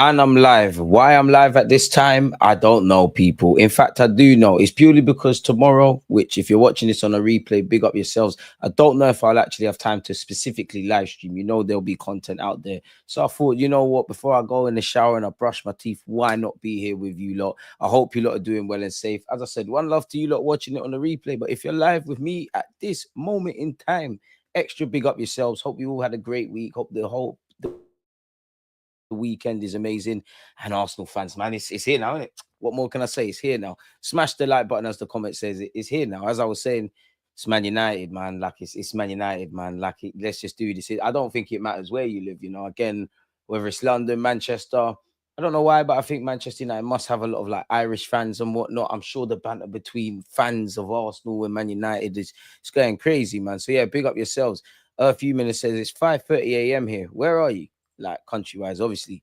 And I'm live. Why I'm live at this time, I don't know, people. In fact, I do know. It's purely because tomorrow, which if you're watching this on a replay, big up yourselves. I don't know if I'll actually have time to specifically live stream. You know, there'll be content out there. So I thought, you know what, before I go in the shower and I brush my teeth, why not be here with you lot? I hope you lot are doing well and safe. As I said, one love to you lot watching it on the replay. But if you're live with me at this moment in time, extra big up yourselves. Hope you all had a great week. Hope the weekend is amazing. And Arsenal fans, man, it's here now, isn't it? What more can I say? It's here now. Smash the like button, as the comment says. It's here now. As I was saying, it's Man United, man. Like it's Man United, man. Like let's just do this. I don't think it matters where you live. You know, again, whether it's London, Manchester. I don't know why, but I think Manchester United must have a lot of like Irish fans and whatnot. I'm sure the banter between fans of Arsenal and Man United is it's going crazy, man. So yeah, big up yourselves. A few minutes says it's 5:30 a.m. here. Where are you? Like country-wise, obviously.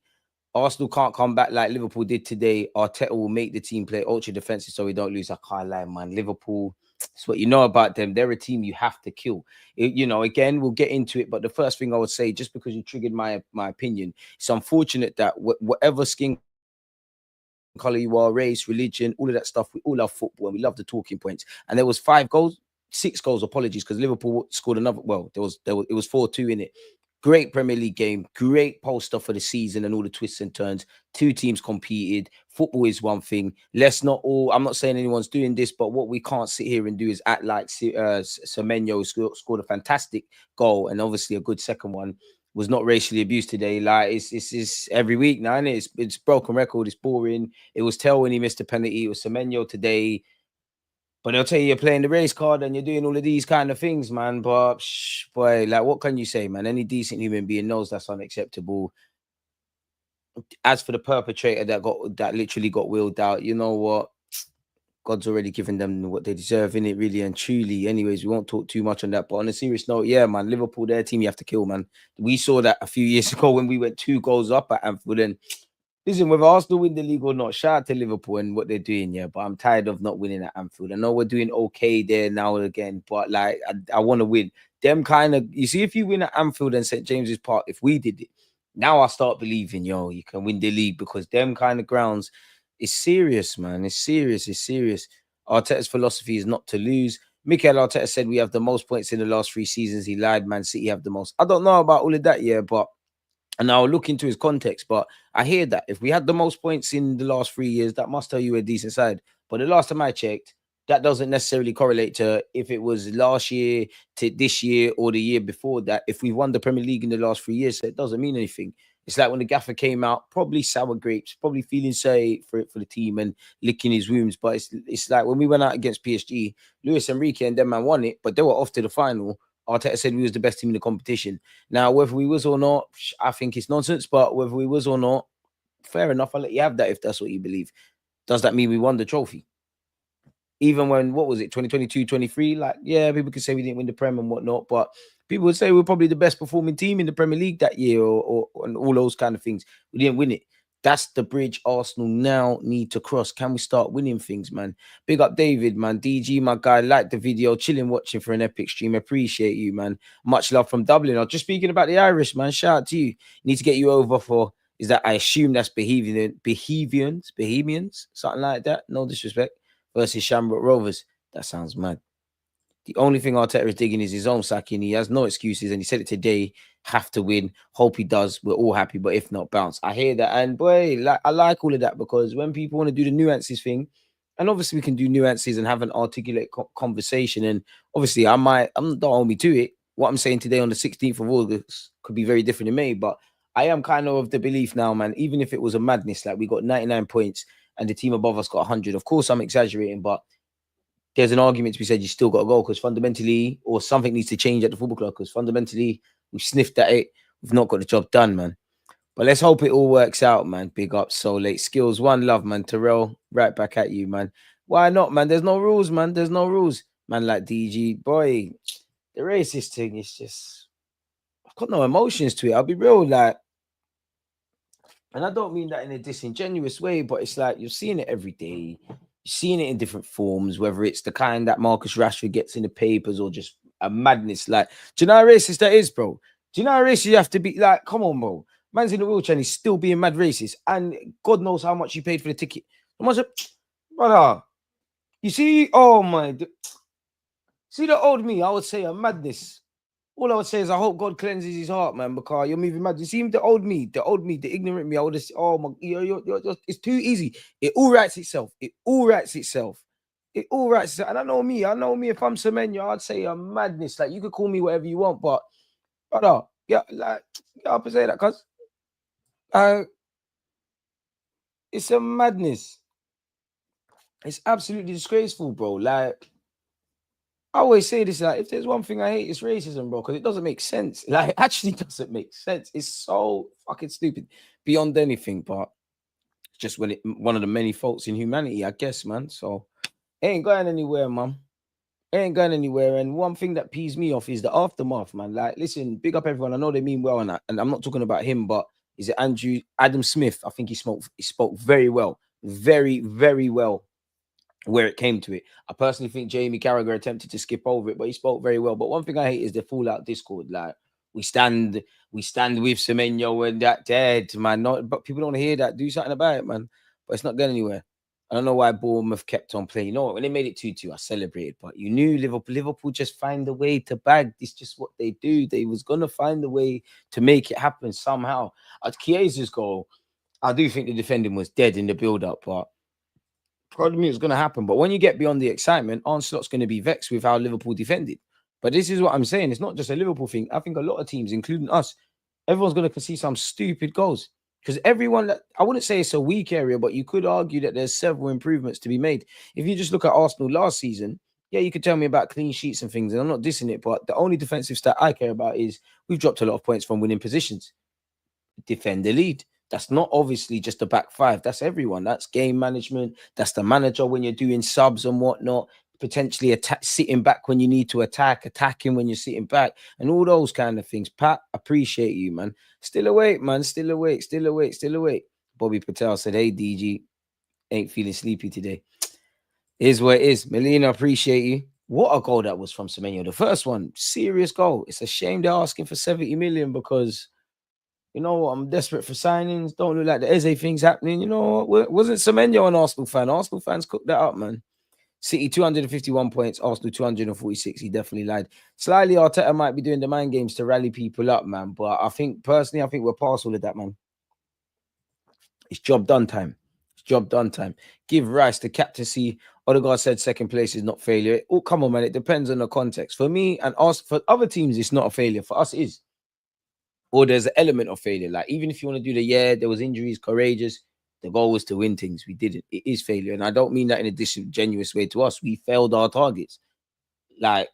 Arsenal can't come back like Liverpool did today. Arteta will make the team play ultra defensive so we don't lose. I can't lie, man. Liverpool, it's what you know about them. They're a team you have to kill. You know, again, we'll get into it. But the first thing I would say, just because you triggered my opinion, it's unfortunate that whatever skin color you are, race, religion, all of that stuff, we all love football and we love the talking points. And there was 6 goals, apologies, because Liverpool scored another. Well, it was 4-2 in it. Great Premier League game, great poster for the season and all the twists and turns. 2 teams competed. Football is one thing. Let's not all, I'm not saying anyone's doing this, but what we can't sit here and do is act like Semenyo scored a fantastic goal and obviously a good second one. Was not racially abused today. Like it's every week now, and it's broken record. It's boring. It was Tell when he missed a penalty. It was Semenyo today. But they'll tell you you're playing the race card and you're doing all of these kind of things, man. But boy, like, what can you say, man? Any decent human being knows that's unacceptable. As for the perpetrator that literally got wheeled out, you know what? God's already given them what they deserve, in it, really and truly. Anyways, we won't talk too much on that. But on a serious note, yeah, man, Liverpool, their team you have to kill, man. We saw that a few years ago when we went 2 goals up at Anfield. And listen, whether Arsenal win the league or not, shout out to Liverpool and what they're doing, yeah. But I'm tired of not winning at Anfield. I know we're doing okay there now and again, but like I want to win. Them kind of, you see, if you win at Anfield and St. James's Park, if we did it, now I start believing, yo, you can win the league because them kind of grounds. It's serious, man. It's serious. It's serious. Arteta's philosophy is not to lose. Mikel Arteta said we have the most points in the last 3 seasons. He lied. Man City have the most. I don't know about all of that, yeah, but and I'll look into his context. But I hear that if we had the most points in the last 3 years, that must tell you a decent side. But the last time I checked, that doesn't necessarily correlate to if it was last year to this year or the year before that. If we've won the Premier League in the last 3 years, so it doesn't mean anything. It's like when the gaffer came out, probably sour grapes, probably feeling sorry for the team and licking his wounds. But it's like when we went out against PSG, Luis Enrique and them man won it, but they were off to the final. Arteta said we was the best team in the competition. Now, whether we was or not, I think it's nonsense. But whether we was or not, fair enough. I'll let you have that if that's what you believe. Does that mean we won the trophy? Even when, what was it, 2022, 23? Like, yeah, people could say we didn't win the Prem and whatnot, but people would say we're probably the best performing team in the Premier League that year or and all those kind of things. We didn't win it. That's the bridge Arsenal now need to cross. Can we start winning things, man? Big up David, man. DG, my guy, like the video. Chilling, watching for an epic stream. Appreciate you, man. Much love from Dublin. I was just speaking about the Irish, man. Shout out to you. Need to get you over for, is that, I assume that's Bohemians, something like that. No disrespect. Versus Shamrock Rovers. That sounds mad. The only thing Arteta is digging is his own sacking. He has no excuses, and he said it today. Have to win. Hope he does. We're all happy, but if not, bounce. I hear that, and boy, I like all of that because when people want to do the nuances thing, and obviously we can do nuances and have an articulate conversation, and obviously don't hold me to it. What I'm saying today on the 16th of August could be very different in May, but I am kind of the belief now, man. Even if it was a madness, like we got 99 points and the team above us got 100. Of course, I'm exaggerating, but there's an argument to be said you still got to go because fundamentally, or something needs to change at the football club because fundamentally, we've sniffed at it. We've not got the job done, man. But let's hope it all works out, man. Big up, so late. Skills, one love, man. Terrell, right back at you, man. Why not, man? There's no rules, man. There's no rules. Man, like DG, boy, the racist thing is just, I've got no emotions to it. I'll be real, like, and I don't mean that in a disingenuous way, but it's like you're seeing it every day. You're seeing it in different forms, whether it's the kind that Marcus Rashford gets in the papers or just a madness. Like, do you know how racist that is, bro? Do you know how racist you have to be? Like, come on, bro. Man's in the wheelchair and he's still being mad racist. And God knows how much you paid for the ticket. Brother, you see, see the old me, I would say a madness. All I would say is I hope God cleanses his heart, man, because you're moving mad. You see the old me, the ignorant me. I would have said, oh my, it's too easy. It all writes itself. It all writes itself. It all writes itself. And I know me. If I'm Semenyo, I'd say a madness. Like, you could call me whatever you want, but brother, yeah, like, I have to say that because it's a madness. It's absolutely disgraceful, bro. Like, I always say this, like, if there's one thing I hate, it's racism, bro, because it doesn't make sense. Like, it actually doesn't make sense. It's so fucking stupid beyond anything, but it's just one of the many faults in humanity, I guess, man. So, it ain't going anywhere, man. It ain't going anywhere. And one thing that pees me off is the aftermath, man. Like, listen, big up everyone. I know they mean well, and I'm not talking about him, but is it Adam Smith? I think he spoke very well, very, very well where it came to it. I personally think Jamie Carragher attempted to skip over it, but he spoke very well. But one thing I hate is the fallout Discord. Like, we stand with Semenyo and that dead, man. But people don't hear that. Do something about it, man. But it's not going anywhere. I don't know why Bournemouth kept on playing. You know what? When they made it 2-2, I celebrated. But you knew Liverpool just find a way to bag. It's just what they do. They was going to find a way to make it happen somehow. At Chiesa's goal, I do think the defending was dead in the build-up, but probably it's going to happen. But when you get beyond the excitement, Arne Slot's going to be vexed with how Liverpool defended. But this is what I'm saying. It's not just a Liverpool thing. I think a lot of teams, including us, everyone's going to see some stupid goals. Because everyone, I wouldn't say it's a weak area, but you could argue that there's several improvements to be made. If you just look at Arsenal last season, yeah, you could tell me about clean sheets and things, and I'm not dissing it, but the only defensive stat I care about is we've dropped a lot of points from winning positions. Defend the lead. That's not obviously just the back five. That's everyone. That's game management. That's the manager when you're doing subs and whatnot. Potentially sitting back when you need to attacking when you're sitting back, and all those kind of things. Pat, appreciate you, man. Still awake, man. Still awake. Bobby Patel said, hey, DG, ain't feeling sleepy today. Is what it is. Melina, appreciate you. What a goal that was from Semenyo. The first one, serious goal. It's a shame they're asking for 70 million because, you know what, I'm desperate for signings. Don't look like the Eze thing's happening. You know what? Wasn't Semenyo an Arsenal fan? Arsenal fans cooked that up, man. City 251 points, Arsenal 246. He definitely lied. Slightly, Arteta might be doing the mind games to rally people up, man. But I think we're past all of that, man. It's job done time. Give Rice the captaincy. Odegaard said second place is not failure. Oh, come on, man. It depends on the context. For me and us, for other teams, it's not a failure. For us, it is. Or there's an element of failure. Like, even if you want to do there was injuries, courageous. The goal was to win things. We didn't. It is failure. And I don't mean that in a disingenuous way to us. We failed our targets. Like,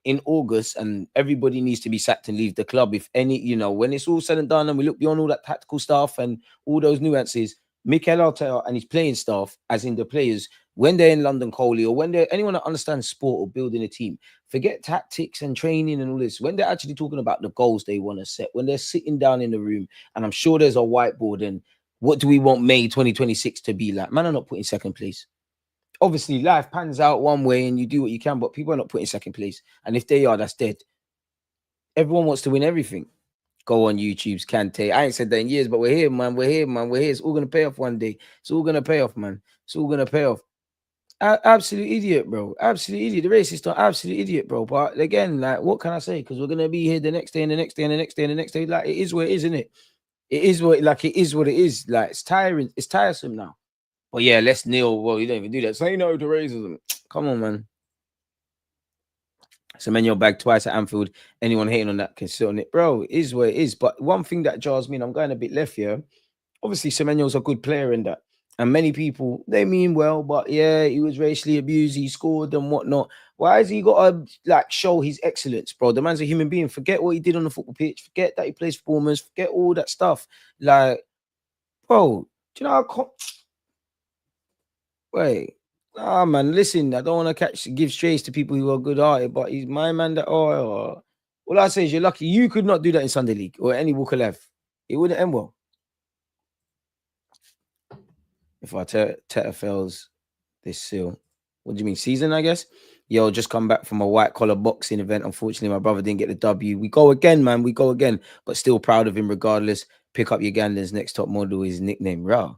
in August, and everybody needs to be sacked and leave the club. If any, when it's all said and done and we look beyond all that tactical stuff and all those nuances, Mikel Arteta and his playing staff, as in the players, when they're in London Coley or when they're anyone that understands sport or building a team, forget tactics and training and all this. When they're actually talking about the goals they want to set, when they're sitting down in the room, and I'm sure there's a whiteboard and what do we want May 2026 to be like? Man, I'm not putting second place. Obviously, life pans out one way and you do what you can, but people are not putting second place. And if they are, that's dead. Everyone wants to win everything. Go on YouTube's Kante. I ain't said that in years, but we're here, man. We're here. It's all going to pay off one day. It's all going to pay off, man. It's all going to pay off. Absolute idiot, bro. Absolute idiot. The racist are absolute idiot, bro. But again, like, what can I say? Because we're going to be here the next day and the next day and the next day and the next day. Like, it is what it is, isn't it? It is what it is. Like, it's tiring. It's tiresome now. But yeah, let's kneel. Well, you don't even do that. Say no to racism. Come on, man. Semenyo bagged twice at Anfield. Anyone hating on that can sit on it. Bro, it is what it is. But one thing that jars me, and I'm going a bit left here. Obviously, Semenyo's a good player in that. And many people, they mean well, but yeah, he was racially abused. He scored and whatnot. Why has he got to show his excellence, bro? The man's a human being. Forget what he did on the football pitch. Forget that he plays for Bournemouth. Forget all that stuff. Like, bro, do you know how... Wait. Ah, man, listen, I don't want to give strays to people who are good-hearted, but he's my man that... all I say is you're lucky. You could not do that in Sunday League or any walk of life. It wouldn't end well. If Arteta fails this seal. What do you mean, season, I guess? Yo, just come back from a white-collar boxing event. Unfortunately, my brother didn't get the W. We go again, man. We go again. But still proud of him regardless. Pick up Uganda's next top model is nickname Ra.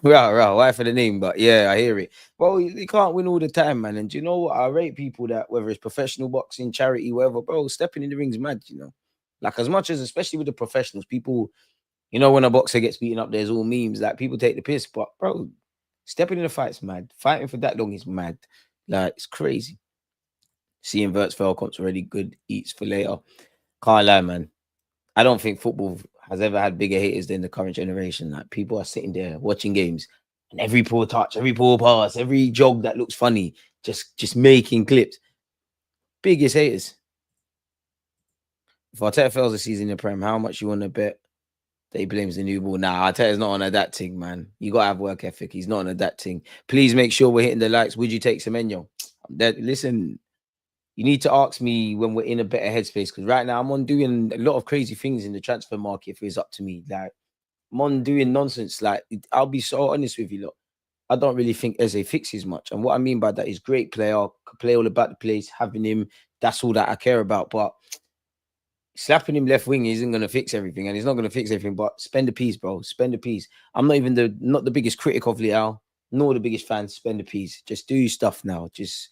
Ra. Why for the name? But yeah, I hear it. Well, you can't win all the time, man. And do you know what? I rate people that, whether it's professional boxing, charity, whatever, bro, stepping in the ring's mad, you know. Like, as much as, especially with the professionals, people, you know, when a boxer gets beaten up, there's all memes. Like, people take the piss. But, bro, stepping in the fight's mad. Fighting for that long is mad. Like, it's crazy. Seeing Verts Velkomp's already good. Eats for later. Can't lie, man. I don't think football has ever had bigger haters than the current generation. Like, people are sitting there watching games, and every poor touch, every poor pass, every jog that looks funny, just making clips. Biggest haters. If Arteta fails the season in the Prem, how much you want to bet that he blames the new ball? Nah, Arteta's not on a that thing, man. You got to have work ethic. He's not on a that thing. Please make sure we're hitting the likes. Would you take Semenyo? Listen, you need to ask me when we're in a better headspace, because right now I'm on doing a lot of crazy things in the transfer market. If it's up to me, like, I'm on doing nonsense. Like, I'll be so honest with you, look. I don't really think Eze fixes much. And what I mean by that is great player, could play all about the place, having him, that's all that I care about. But slapping him left wing isn't going to fix everything, and he's not going to fix everything. But spend a piece, bro. Spend a piece. I'm not even not the biggest critic of Leal, nor the biggest fan. Spend a piece. Just do your stuff now. Just,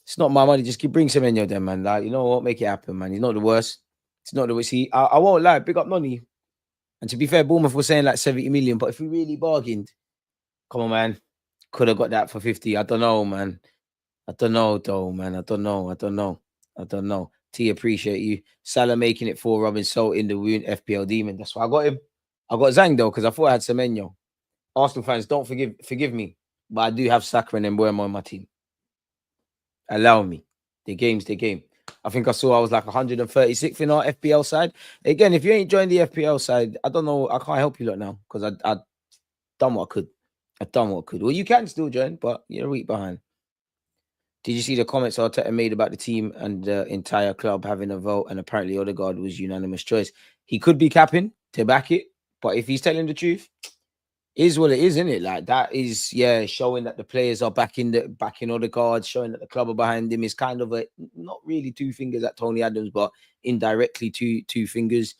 it's not my money. Just bring Semenyo then, man. Like, you know what? Make it happen, man. He's not the worst. It's not the worst. I won't lie. Big up Noni. And to be fair, Bournemouth was saying like 70 million. But if we really bargained, come on, man. Could have got that for 50. I don't know, man. I don't know, though, man. I don't know. T, appreciate you. Salah making it for Robin Salt in the wound, FPL demon. That's why I got him. I got Zhang, though, because I thought I had Semenyo. Arsenal fans, don't forgive me. But I do have Saka and Mbeumo on my team. Allow me. The game's the game. I think I saw I was like 136th in our FPL side. Again, if you ain't joined the FPL side, I don't know. I can't help you lot now, because I done what I could. Well, you can still join, but you're a week behind. Did you see the comments Arteta made about the team and the entire club having a vote? And apparently Odegaard was unanimous choice. He could be capping to back it, but if he's telling the truth, is what it is, isn't it? Like, that is, yeah, showing that the players are backing Odegaard, showing that the club are behind him. Is kind of not really two fingers at Tony Adams, but indirectly two fingers.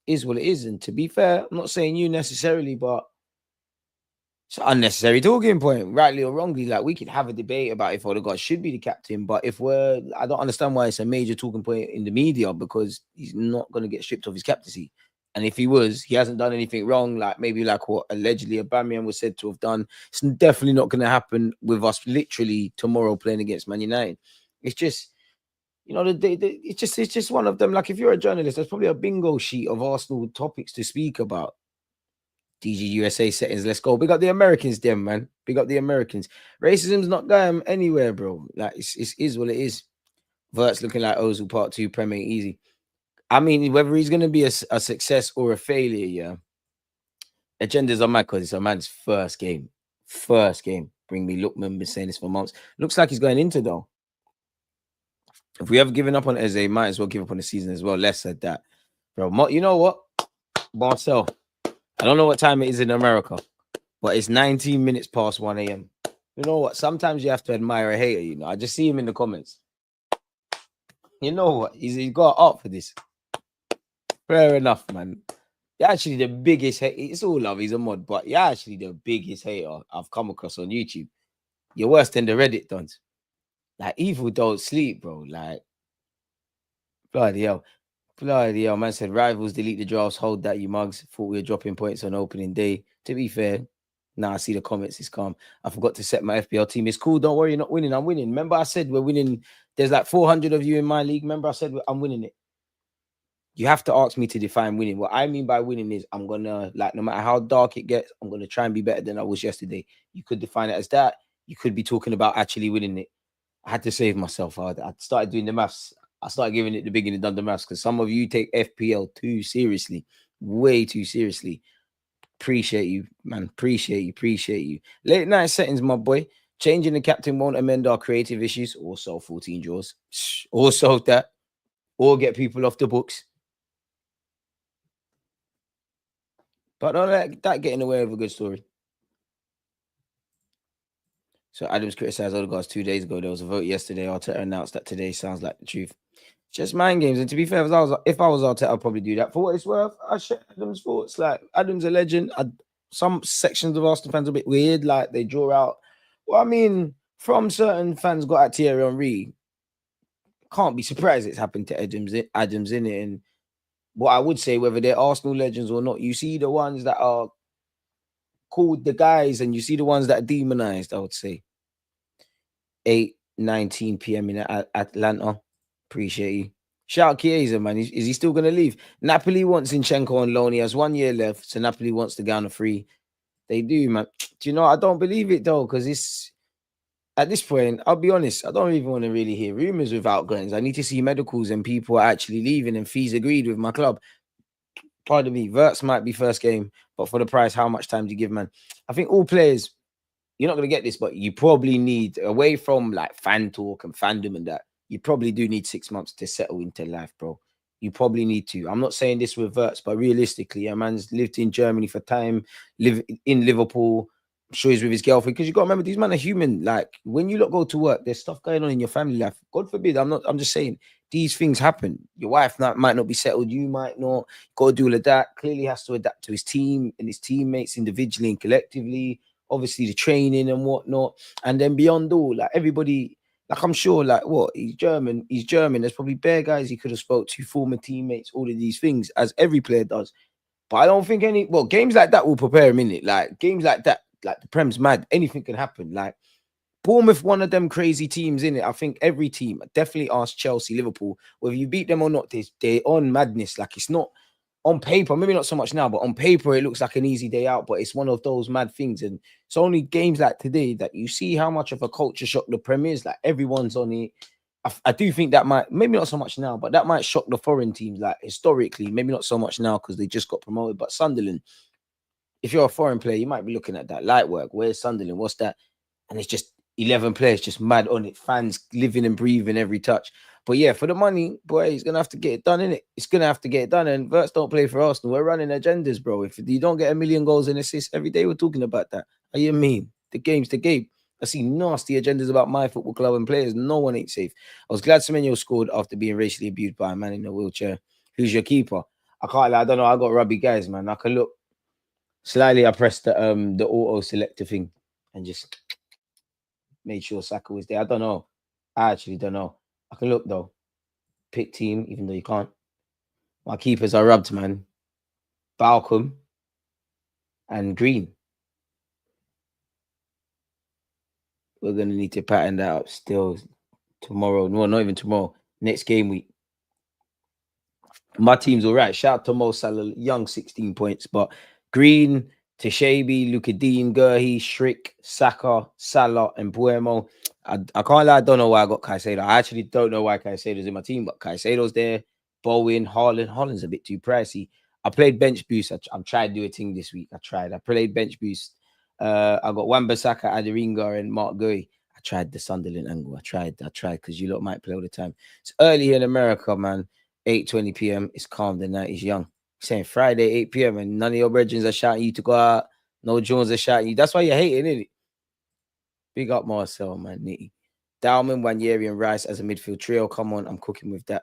Is what it is. And to be fair, I'm not saying you necessarily, but it's an unnecessary talking point, rightly or wrongly. Like, we could have a debate about if Odegaard should be the captain, but I don't understand why it's a major talking point in the media, because he's not going to get stripped of his captaincy. And if he was, he hasn't done anything wrong, like maybe like what allegedly Aubameyang was said to have done. It's definitely not going to happen with us literally tomorrow playing against Man United. It's just, you know, it's just one of them. Like, if you're a journalist, there's probably a bingo sheet of Arsenal topics to speak about. DG USA settings, let's go. Big up the Americans, them, man. Big up the Americans. Racism's not going anywhere, bro. Like, it is what it is. Vert's looking like Ozil Part 2, Premier easy. I mean, whether he's going to be a success or a failure, yeah. Agendas are mad, because it's a man's first game. Bring me Lookman, been saying this for months. Looks like he's going into, though. If we ever given up on Eze, might as well give up on the season as well. Less said that. Bro, you know what? Marcel, I don't know what time it is in America, but it's 19 minutes past 1 a.m. You know what? Sometimes you have to admire a hater, you know. I just see him in the comments. You know what? He's got art for this. Fair enough, man. You're actually the biggest hater. It's all love. He's a mod, but you're actually the biggest hater I've come across on YouTube. You're worse than the Reddit dons. Like, evil don't sleep, bro. Like, bloody hell. Man said, rivals delete the drafts. Hold that, you mugs. Thought we were dropping points on opening day. To be fair, I see the comments. It's calm. I forgot to set my FPL team. It's cool. Don't worry, you're not winning. I'm winning. Remember I said we're winning. There's like 400 of you in my league. Remember I said I'm winning it. You have to ask me to define winning. What I mean by winning is I'm going to, like, no matter how dark it gets, I'm going to try and be better than I was yesterday. You could define it as that. You could be talking about actually winning it. I had to save myself. I started doing the maths. I started giving it the beginning, done the maths, because some of you take FPL too seriously, way too seriously. Appreciate you, man. Appreciate you. Late night settings, my boy. Changing the captain won't amend our creative issues. Also 14 draws. Also that. Or get people off the books. But don't let that get in the way of a good story. So Adams criticized Odegaard 2 days ago. There was a vote yesterday. Arteta announced that today. Sounds like the truth. Just mind games. And to be fair, if I was Arteta, I'd probably do that. For what it's worth, I share Adam's thoughts. Like, Adam's a legend. Some sections of Arsenal fans are a bit weird. Like, they draw out. Well, I mean, from certain fans got at Thierry Henry, can't be surprised it's happened to Adams in it. And what I would say, whether they're Arsenal legends or not, you see the ones that are called the guys and you see the ones that are demonized, I would say. 8:19 p.m. in Atlanta. Appreciate you. Shout out Chiesa, man. Is he still going to leave? Napoli wants Zinchenko on loan. He has 1 year left. So Napoli wants to go on a free. They do, man. Do you know, I don't believe it, though, because it's at this point, I'll be honest, I don't even want to really hear rumors with outgoings. I need to see medicals and people are actually leaving and fees agreed with my club. Pardon me, Verts might be first game, but for the price, how much time do you give, man? I think all players, you're not going to get this, but you probably need, away from like fan talk and fandom and that, you probably do need 6 months to settle into life, bro. You probably need to. I'm not saying this with Verts, but realistically, a man's lived in Germany for time, live in Liverpool. I'm sure he's with his girlfriend, because you got to remember, these men are human. Like, when you lot go to work, there's stuff going on in your family life. God forbid, I'm just saying, these things happen. Your wife might not be settled. You might not. Got to do all of that. Clearly has to adapt to his team and his teammates individually and collectively. Obviously, the training and whatnot. And then beyond all, like, everybody, like, I'm sure, like, what? He's German. There's probably bare guys he could have spoke to, former teammates, all of these things, as every player does. But I don't think games like that will prepare him, innit? Like, games like that, like, the Prem's mad. Anything can happen. Like, Bournemouth, one of them crazy teams, in it. I think every team, definitely ask Chelsea, Liverpool, whether you beat them or not, they're on madness. Like, it's not on paper, maybe not so much now, but on paper, it looks like an easy day out. But it's one of those mad things. And it's only games like today that you see how much of a culture shock the Premier is. Like, everyone's on it. I do think that might, maybe not so much now, but that might shock the foreign teams. Like, historically, maybe not so much now because they just got promoted. But Sunderland, if you're a foreign player, you might be looking at that light work. Where's Sunderland? What's that? And it's just 11 players just mad on it. Fans living and breathing every touch. But yeah, for the money, boy, he's going to have to get it done, innit? It's going to have to get it done. And Verts don't play for Arsenal. We're running agendas, bro. If you don't get 1 million goals and assists every day, we're talking about that. What you mean? The game's the game. I see nasty agendas about my football club and players. No one ain't safe. I was glad Semenyo scored after being racially abused by a man in a wheelchair. Who's your keeper? I can't lie. I don't know. I got rubby guys, man. I can look. Slightly, I pressed the auto selector thing and just made sure Saka was there. I don't know. I actually don't know. I can look though. Pick team, even though you can't. My keepers are rubbed, man. Balcom and Green. We're gonna need to pattern that up still tomorrow. No, not even tomorrow. Next game week. My team's all right. Shout out to Mo Salah, young 16 points, but Green, Teshabi, Luka Dean, Gurhi, Shrick, Saka, Salah, and Buemo. I can't lie, I don't know why I got Caicedo. I actually don't know why Caicedo's in my team, but Caicedo's there. Bowen, Haaland's a bit too pricey. I played bench boost. I'm trying to do a thing this week. I played bench boost. I got Wan-Bissaka, Aderinga, and Mark Gui. I tried the Sunderland angle. I tried because you lot might play all the time. It's early here in America, man. 8:20 p.m. It's calm. The night is young. Saying Friday 8 p.m. and none of your brethren are shouting you to go out. No Jones are shouting you. That's why you're hating, isn't it? Big up Marcel, man. Nitty. Dalman, Wanyeri, and Rice as a midfield trio. Come on, I'm cooking with that.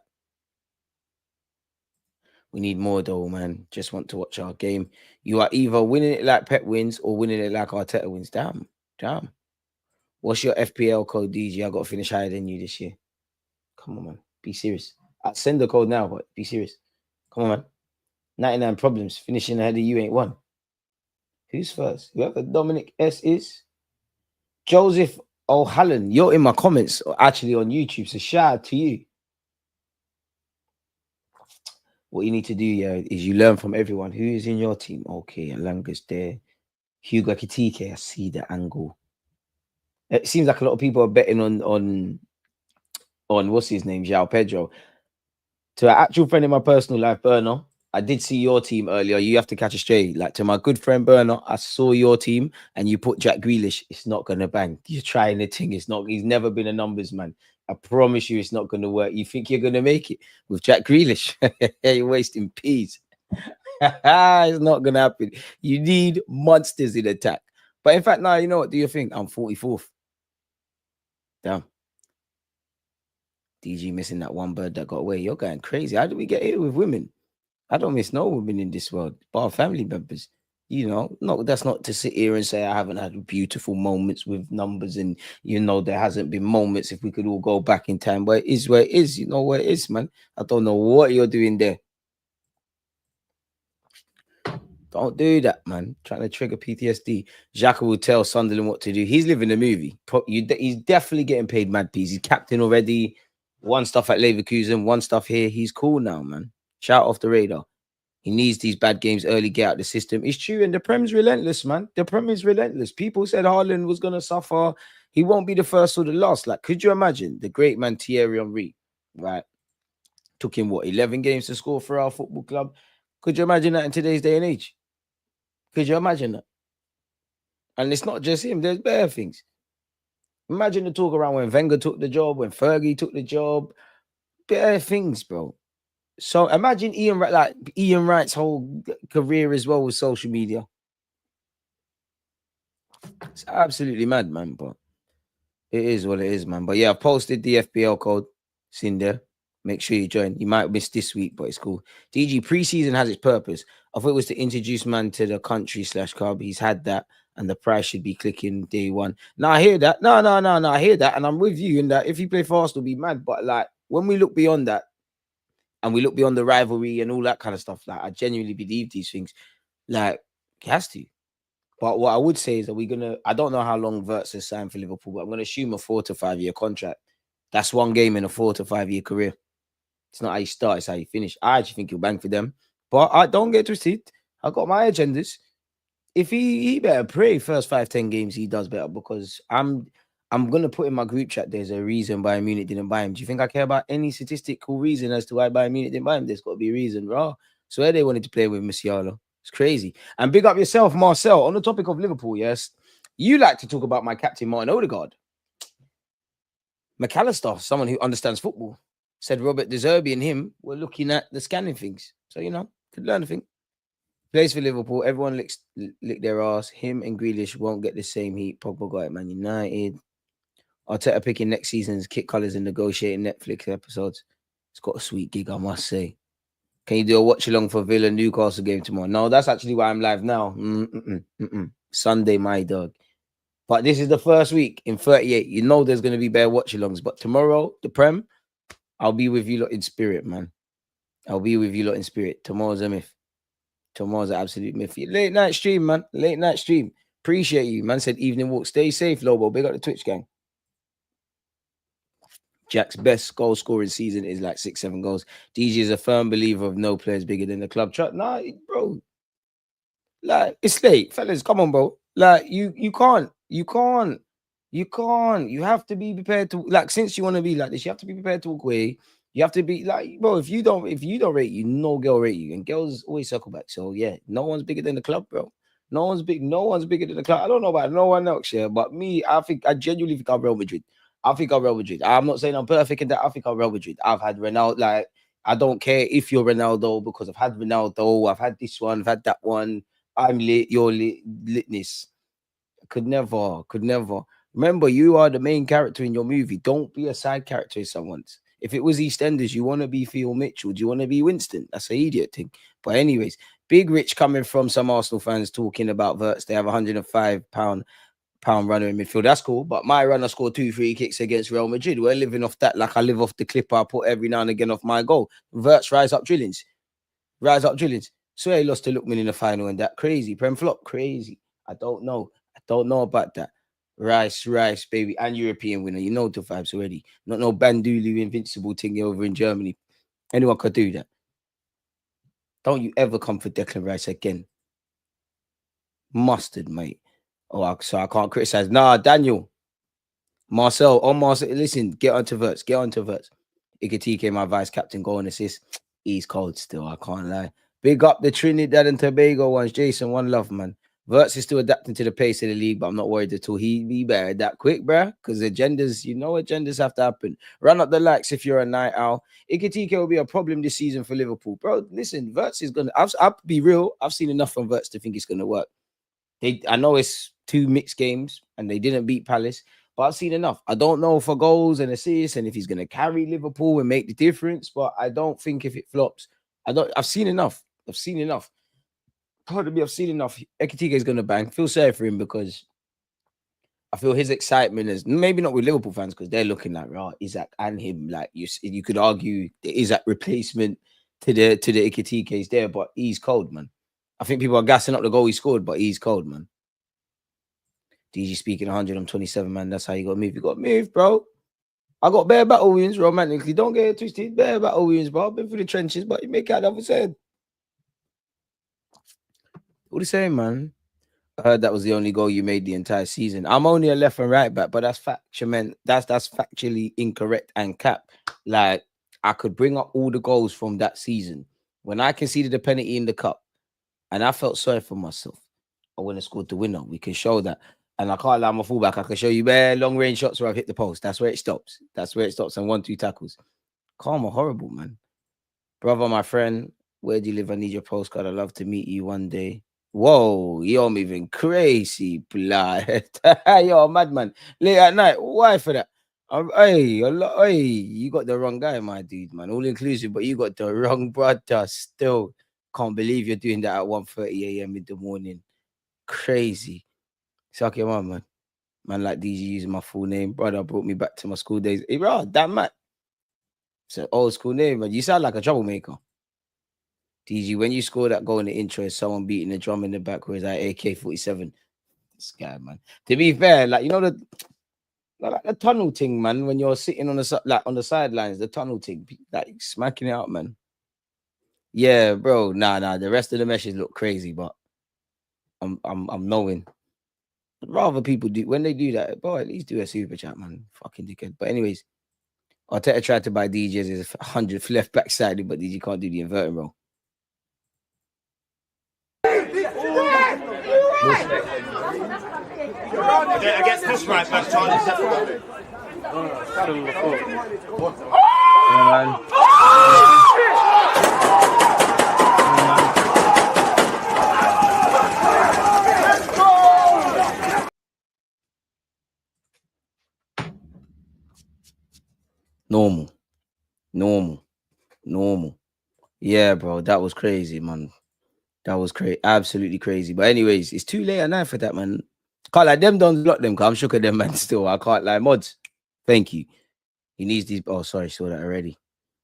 We need more though, man. Just want to watch our game. You are either winning it like Pep wins or winning it like Arteta wins. Damn. What's your FPL code, DG? I got to finish higher than you this year. Come on, man. Be serious. I'll send the code now, but be serious. Come on, man. 99 problems. Finishing ahead of you ain't one. Who's first? Whoever Dominic S is. Joseph O'Halloran. You're in my comments, actually on YouTube. So shout out to you. What you need to do, yeah, is you learn from everyone. Who is in your team? Okay, Alanga's there. Hugo Kitike, I see the angle. It seems like a lot of people are betting on what's his name, João Pedro. To an actual friend in my personal life, Burner, I did see your team earlier. You have to catch a stray. Like, to my good friend Burner, I saw your team and you put Jack Grealish. It's not gonna bang. You're trying the thing. It's not. He's never been a numbers man. I promise you, it's not gonna work. You think you're gonna make it with Jack Grealish? You're wasting peas. It's not gonna happen. You need monsters in attack. But in fact, now you know what? Do you think I'm 44th? Damn. DG missing that one bird that got away. You're going crazy. How did we get here with women? I don't miss no women in this world, but our family members. You know, no, that's not to sit here and say I haven't had beautiful moments with numbers, and there hasn't been moments if we could all go back in time. But it is where it is. You know where it is, man. I don't know what you're doing there. Don't do that, man. Trying to trigger PTSD. Xhaka will tell Sunderland what to do. He's living the movie. He's definitely getting paid mad peas. He's captain already. One stuff at Leverkusen, one stuff here. He's cool now, man. Shout off the radar. He needs these bad games early, get out the system. It's true, and the Prem's relentless, man. The Prem is relentless. People said Haaland was going to suffer. He won't be the first or the last. Like, could you imagine the great man Thierry Henry, right? Took him, 11 games to score for our football club. Could you imagine that in today's day and age? Could you imagine that? And it's not just him. There's better things. Imagine the talk around when Wenger took the job, when Fergie took the job. Better things, bro. So imagine Ian Wright's whole career as well with social media. It's absolutely mad, man. But it is what it is, man. But yeah, I've posted the FPL code. It's in there. Make sure you join. You might miss this week, but it's cool. DG, preseason has its purpose. I thought it was to introduce man to the country/club. He's had that, and the price should be clicking day one. Now I hear that. No. I hear that, and I'm with you in that. If you play for Arsenal, be mad. But like when we look beyond that, and we look beyond the rivalry and all that kind of stuff, like I genuinely believe these things. Like he has to. But what I would say is that I don't know how long Wirtz has signed for Liverpool, but I'm gonna assume a 4 to 5 year contract. That's one game in a 4 to 5 year career. It's not how you start, it's how you finish. I actually think he'll bang for them. But I don't get twisted. I got my agendas. If he better pray first 5-10 games, he does better, because I'm gonna put in my group chat there's a reason Bayern Munich didn't buy him. Do you think I care about any statistical reason as to why Bayern Munich didn't buy him? There's got to be a reason, bro. So where they wanted to play with Musiala. It's crazy. And big up yourself, Marcel. On the topic of Liverpool, yes, you like to talk about my captain, Martin Ødegaard. McAllister, someone who understands football, said Robert De Zerbi and him were looking at the scanning things. So, could learn a thing. Plays for Liverpool. Everyone lick their ass. Him and Grealish won't get the same heat. Pogba got it, Man United. Arteta picking next season's kit colours and negotiating Netflix episodes. It's got a sweet gig, I must say. Can you do a watch along for Villa Newcastle game tomorrow? No, that's actually why I'm live now. Sunday, my dog. But this is the first week in 38. You know there's going to be bare watch alongs. But tomorrow, the Prem, I'll be with you lot in spirit, man. I'll be with you lot in spirit. Tomorrow's a myth. Tomorrow's an absolute myth. Late night stream, man. Late night stream. Appreciate you. Man said evening walk. Stay safe, Lobo. Big up the Twitch gang. Jack's best goal scoring season is like 6-7 goals. DG is a firm believer of no players bigger than the club. Nah, bro. Like, it's late. Fellas, come on, bro. Like, you can't. You have to be prepared to, like, since you want to be like this, you have to be prepared to walk away. You have to be like, bro, if you don't rate you, no girl rate you. And girls always circle back. So yeah, no one's bigger than the club, bro. No one's bigger than the club. I don't know about no one else, yeah. But me, I genuinely think I'm Real Madrid. I think I'm Real Madrid. I'm not saying I'm perfect in that. I think I'm Real Madrid. I've had Ronaldo. Like, I don't care if you're Ronaldo, because I've had Ronaldo. I've had this one. I've had that one. I'm lit. You're lit. Litness. Could never. Remember, you are the main character in your movie. Don't be a side character in someone's. If it was EastEnders, you want to be Theo Mitchell. Do you want to be Winston? That's an idiot thing. But anyways, Big Rich coming from some Arsenal fans talking about Wirtz. They have £105 runner in midfield. That's cool. But my runner scored 2 free kicks against Real Madrid. We're living off that like I live off the clip I put every now and again off my goal. Wirtz, rise up drillings. So he lost to Lookman in the final and that crazy. Prem flop, crazy. I don't know about that. Rice, baby, and European winner. You know the vibes already. Not no Bandulu invincible thing over in Germany. Anyone could do that. Don't you ever come for Declan Rice again. Mustard, mate. Oh, so I can't criticize. Nah, Daniel. Marcel, listen, get onto Wirtz. Ikatike, my vice captain, goal and assist. He's cold still, I can't lie. Big up the Trinidad and Tobago ones. Jason, one love, man. Wirtz is still adapting to the pace of the league, but I'm not worried at all. He be better that quick, bruh, because agendas have to happen. Run up the likes if you're a night owl. Ikatike will be a problem this season for Liverpool. Bro, listen, Wirtz is going to... I'll be real. I've seen enough from Wirtz to think it's going to work. I know it's 2 mixed games, and they didn't beat Palace, but I've seen enough. I don't know for goals and assists and if he's going to carry Liverpool and make the difference, but I don't think if it flops, I've seen enough. I've seen enough. Pardon me, I've seen enough. Ekitike is going to bang. Feel sorry for him because I feel his excitement is maybe not with Liverpool fans because they're looking like Isaac and him. Like you could argue the Isaac replacement to the Ekitike is there, but he's cold, man. I think people are gassing up the goal he scored, but he's cold, man. DG speaking 100, I'm 27, man. That's how you got to move. You got to move, bro. I got bare battle wounds romantically. Don't get it twisted. Bare battle wounds, bro. I've been through the trenches, but you make out the other side. What are you saying, man? I heard that was the only goal you made the entire season. I'm only a left and right back, but that's factually incorrect and cap. Like, I could bring up all the goals from that season. When I conceded the penalty in the cup, and I felt sorry for myself, I wouldn't have scored the winner. We can show that. And I can't lie, I'm a fullback. I can show you bare long-range shots where I've hit the post. That's where it stops. That's where it stops. And 1-2 tackles. Karma horrible, man. Brother, my friend, where do you live? I need your postcard. I'd love to meet you one day. Whoa, you're moving crazy, blood. You're a madman. Late at night. Why for that? Hey, you got the wrong guy, my dude, man. All inclusive, but you got the wrong brother. Still can't believe you're doing that at 1:30 a.m. in the morning. Crazy. Suck your mom, man. Man like DG using my full name. Brother brought me back to my school days. Hey, bro, damn man. It's an old school name, man. You sound like a troublemaker. DG, when you score that goal in the intro, is someone beating the drum in the back where it's like AK-47. This guy, man. To be fair, like, you know, the tunnel thing, man, when you're sitting on the sidelines, the tunnel thing, like smacking it out, man. Yeah, bro. Nah. The rest of the meshes look crazy, but I'm knowing. I'd rather people do when they do that, bro, at least do a super chat, man. Fucking dickhead. But anyways, Arteta tried to buy DJs as 100th left back sided, but DJ can't do the inverted role. Against this right back, Charlie. Normal. Yeah, bro, that was crazy, man. That was crazy, absolutely crazy. But anyways, it's too late at night for that, man. Can't like them don't block them, cause I'm shook at them, man. Still, I can't lie. Mods, thank you. He needs these. Oh, sorry, saw that already.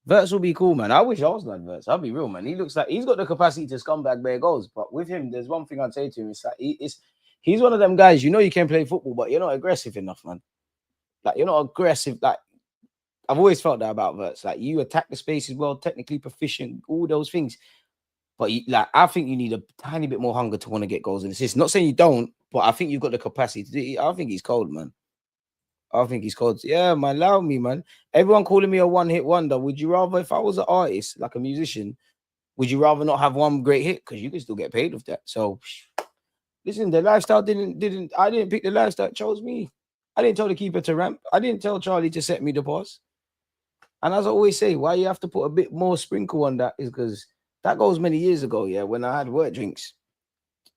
Verts will be cool, man. I wish Arsenal had Verts. I'll be real, man. He looks like he's got the capacity to scumbag bare goals. But with him, there's one thing I'd say to him. It's like he's one of them guys. You know, you can play football, but you're not aggressive enough, man. Like you're not aggressive. Like I've always felt that about Verts. Like you attack the space as well, technically proficient, all those things. But I think you need a tiny bit more hunger to want to get goals and assists. Not saying you don't, but I think you've got the capacity to do it. I think he's cold, man. I think he's cold. Yeah, man, allow me, man. Everyone calling me a one-hit wonder. Would you rather, if I was an artist, like a musician, would you rather not have one great hit? Because you can still get paid with that. So, listen, the lifestyle I didn't pick the lifestyle. It chose me. I didn't tell the keeper to ramp. I didn't tell Charlie to set me the pass. And as I always say, why you have to put a bit more sprinkle on that is because that goes many years ago, yeah, when I had work drinks.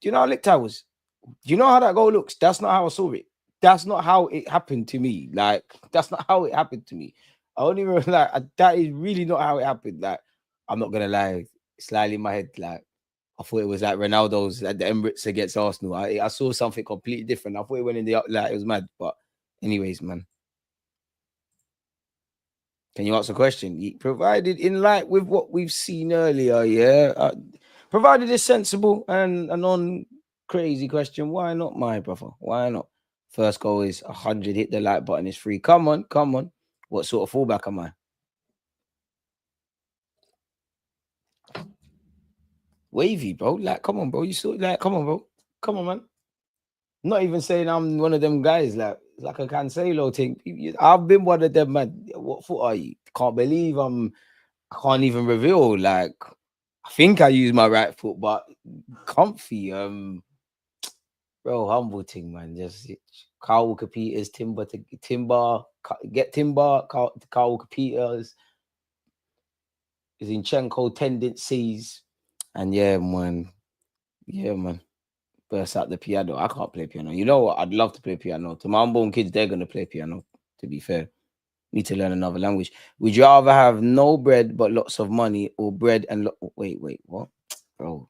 Do you know how licked I was? Do you know how that goal looks? That's not how I saw it. That's not how it happened to me. Like, that's not how it happened to me. I only remember, like, that is really not how it happened. Like, I'm not going to lie, slightly in my head, like, I thought it was like Ronaldo's at the Emirates against Arsenal. I saw something completely different. I thought it went in the, like, it was mad. But anyways, man. Can you ask a question? Provided in light with what we've seen earlier, yeah? Provided it's sensible and a non-crazy question, why not, my brother? Why not? First goal is 100. Hit the like button. It's free. Come on. What sort of fullback am I? Wavy, bro. Like, come on, bro. You saw like, come on, bro. Come on, man. Not even saying I'm one of them guys. Like a Cancelo thing. I've been one of them, man. What foot are you? Can't believe I can't even reveal. Like, I think I use my right foot, but comfy. Bro, humble thing, man. Just Carl Walker Peters, Timber, get Timber, Carl Walker Peters, Zinchenko tendencies, and yeah, man. burst out the piano. I can't play piano. You know what? I'd love to play piano. To my unborn kids, they're gonna play piano. To be fair, need to learn another language. Would you rather have no bread but lots of money, or bread and wait, what, bro?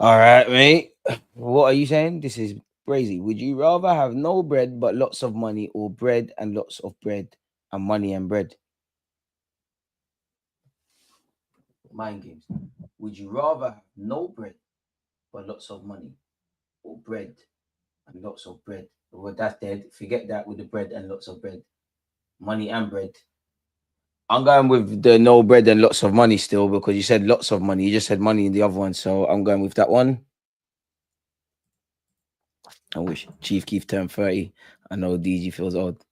All right, mate. What are you saying? This is crazy. Would you rather have no bread but lots of money, or bread and lots of bread and money and bread? Mind games. Would you rather have no bread but lots of money, or bread and lots of bread? Well, that's dead. Forget that with the bread and lots of bread. Money and bread. I'm going with the no bread and lots of money still, because you said lots of money. You just said money in the other one. So I'm going with that one. I wish Chief Keef turned 30. I know DG feels old.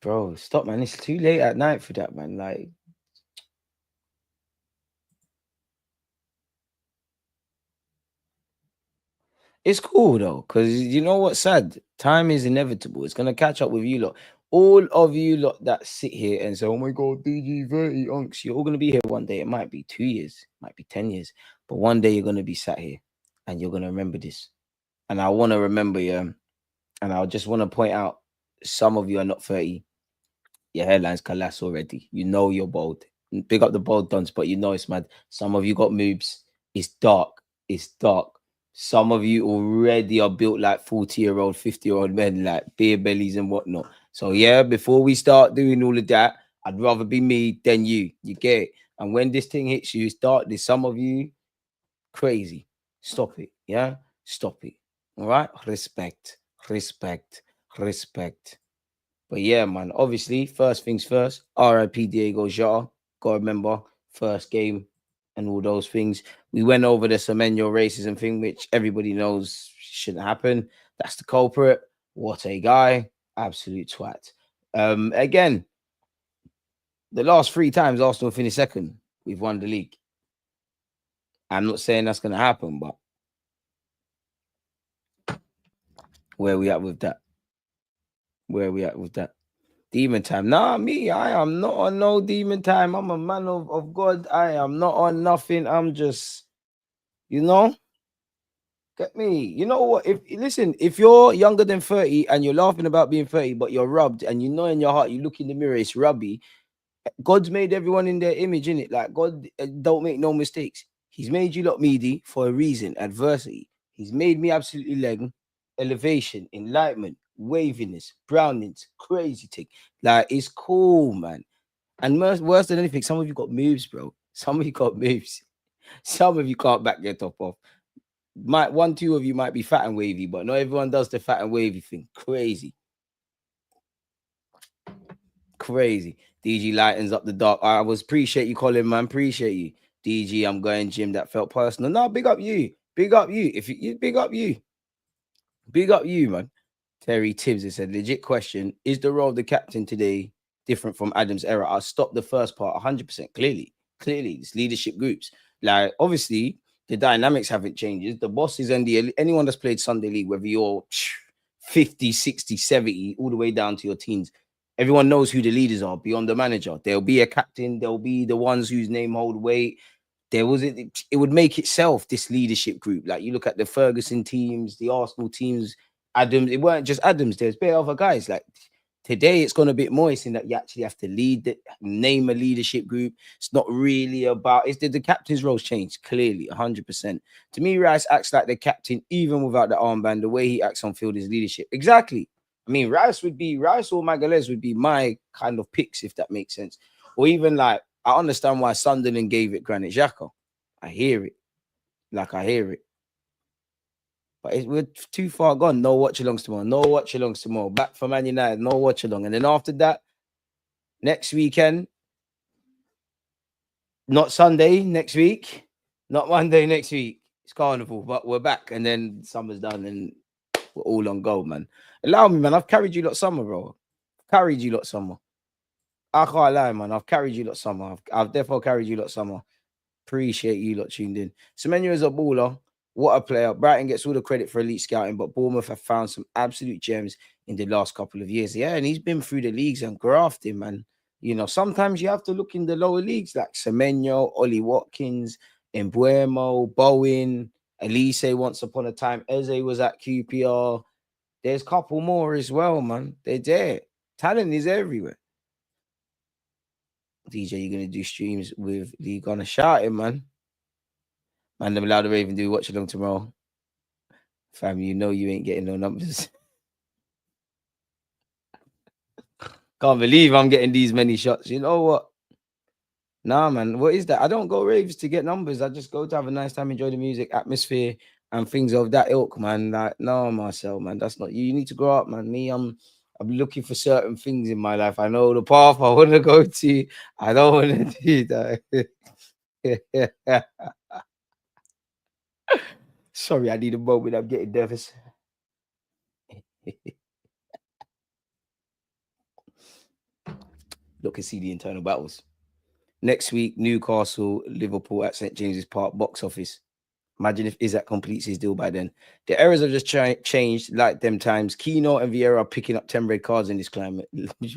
Bro, stop, man. It's too late at night for that, man. Like, it's cool though, because you know what's sad? Time is inevitable. It's gonna catch up with you lot. All of you lot that sit here and say, "Oh my God, DG 30 unks," you're all gonna be here one day. It might be 2 years, it might be 10 years, but one day you're gonna be sat here and you're gonna remember this. And I want to remember you. And I just want to point out, some of you are not 30. Your hairline's collapsed already. You know you're bald. Big up the bald dons, but you know it's mad. Some of you got moves. It's dark. It's dark. Some of you already are built like 40-year-old, 50-year-old men, like beer bellies and whatnot. So yeah, before we start doing all of that, I'd rather be me than you. You get it? And when this thing hits you, it's dark. There's some of you crazy. Stop it. Yeah? Stop it. All right? Respect. Respect. Respect. But yeah, man, obviously, first things first, RIP Diego Jota. Gotta remember, first game and all those things. We went over the Semenyo racism thing, which everybody knows shouldn't happen. That's the culprit. What a guy. Absolute twat. Again, the last 3 times Arsenal finished second, we've won the league. I'm not saying that's going to happen, but where are we at with that? Where are we at with that? Demon time. Nah, me, I am not on no demon time. I'm a man of God. I am not on nothing. I'm just, you know, get me. You know what? If you're younger than 30 and you're laughing about being 30, but you're rubbed and you know in your heart, you look in the mirror, it's rubby. God's made everyone in their image, innit? Like, God don't make no mistakes. He's made you lot meaty for a reason, adversity. He's made me absolutely leg, elevation, enlightenment, waviness, brownness, crazy thing. Like, it's cool, man. And worse than anything, some of you got moves, bro. Some of you got moves. Some of you can't back your top off. One, two of you might be fat and wavy, but not everyone does the fat and wavy thing. Crazy. Crazy. DG lightens up the dark. I was appreciate you, Colin, man. Appreciate you. DG, I'm going gym. That felt personal. No, big up you. Big up you. If you big up you. Big up you, man. Terry Tibbs has said, legit question. Is the role of the captain today different from Adam's era? I'll stop the first part 100%. Clearly, it's leadership groups. Like, obviously, the dynamics haven't changed. The bosses and anyone that's played Sunday League, whether you're 50, 60, 70, all the way down to your teens, everyone knows who the leaders are beyond the manager. There'll be a captain. There'll be the ones whose name hold weight. It would make itself this leadership group. Like, you look at the Ferguson teams, the Arsenal teams, Adams. It weren't just Adams. There's bare other guys. Like, today, it's gone a bit moist in that you actually have to name a leadership group. It's not really about. The captain's roles changed clearly, 100%. To me, Rice acts like the captain even without the armband. The way he acts on field is leadership. Exactly. I mean, Rice or Magalhaes would be my kind of picks, if that makes sense. Or even, like, I understand why Sunderland gave it Granit Xhaka. I hear it. I hear it. But we're too far gone. No watch-alongs tomorrow. No watch-alongs tomorrow. Back for Man United. No watch-along. And then after that, next weekend, not Sunday next week, not Monday next week. It's Carnival, but we're back. And then summer's done and we're all on go, man. Allow me, man. I've carried you lot summer, bro. I can't lie, man. I've carried you lot summer. I've definitely carried you lot summer. Appreciate you lot tuned in. Semenyo is a baller. What a player. Brighton gets all the credit for elite scouting, but Bournemouth have found some absolute gems in the last couple of years. Yeah, and he's been through the leagues and grafting, man. You know, sometimes you have to look in the lower leagues like Semenyo, Ollie Watkins, Embuemo, Bowen, Elise once upon a time. Eze was at QPR. There's a couple more as well, man. They're there. Talent is everywhere. DJ, you're gonna do streams with the gonna shout him, man. Man, them allowed to Raven do watch along tomorrow. Fam, you know you ain't getting no numbers. Can't believe I'm getting these many shots. You know what? Nah, man. What is that? I don't go raves to get numbers. I just go to have a nice time, enjoy the music, atmosphere, and things of that ilk, man. Like, no, Marcel, man. That's not you. You need to grow up, man. Me, I'm looking for certain things in my life. I know the path I want to go to. I don't want to do that. Sorry, I need a moment. I'm getting nervous. Look and see the internal battles. Next week, Newcastle, Liverpool at St. James's Park, box office. Imagine if Isaac completes his deal by then. The errors have just changed like them times. Keno and Vieira are picking up 10 red cards in this climate.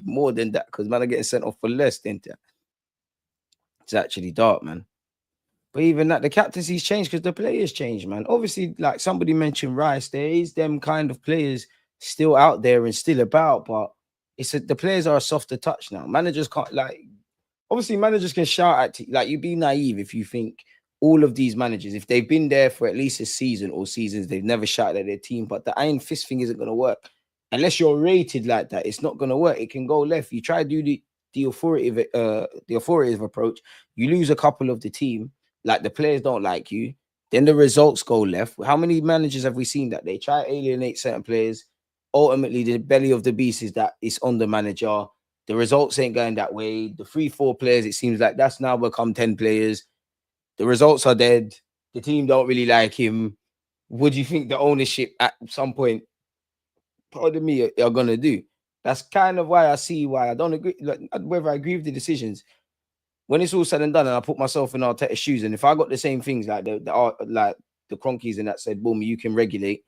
More than that, because man are getting sent off for less, didn't it? It's actually dark, man. But even that, the captaincy's changed because the players changed, man. Obviously, like somebody mentioned Rice, there is them kind of players still out there and still about, but the players are a softer touch now. Managers can't, like, obviously managers can shout at, like, you'd be naive if you think all of these managers, if they've been there for at least a season or seasons, they've never shouted at their team. But the iron fist thing isn't going to work. Unless you're rated like that, it's not going to work. It can go left. You try to do the authoritative approach, you lose a couple of the team, like the players don't like you, then the results go left. How many managers have we seen that they try to alienate certain players? Ultimately, the belly of the beast is that it's on the manager. The results ain't going that way. The 3-4 players, it seems like that's now become 10 players. The results are dead. The team don't really like him. What do you think the ownership at some point, pardon me, are going to do? That's kind of why I see why I don't agree, like, whether I agree with the decisions. When it's all said and done, and I put myself in Arteta's shoes, and if I got the same things like the Cronkies and that said, boom, you can regulate,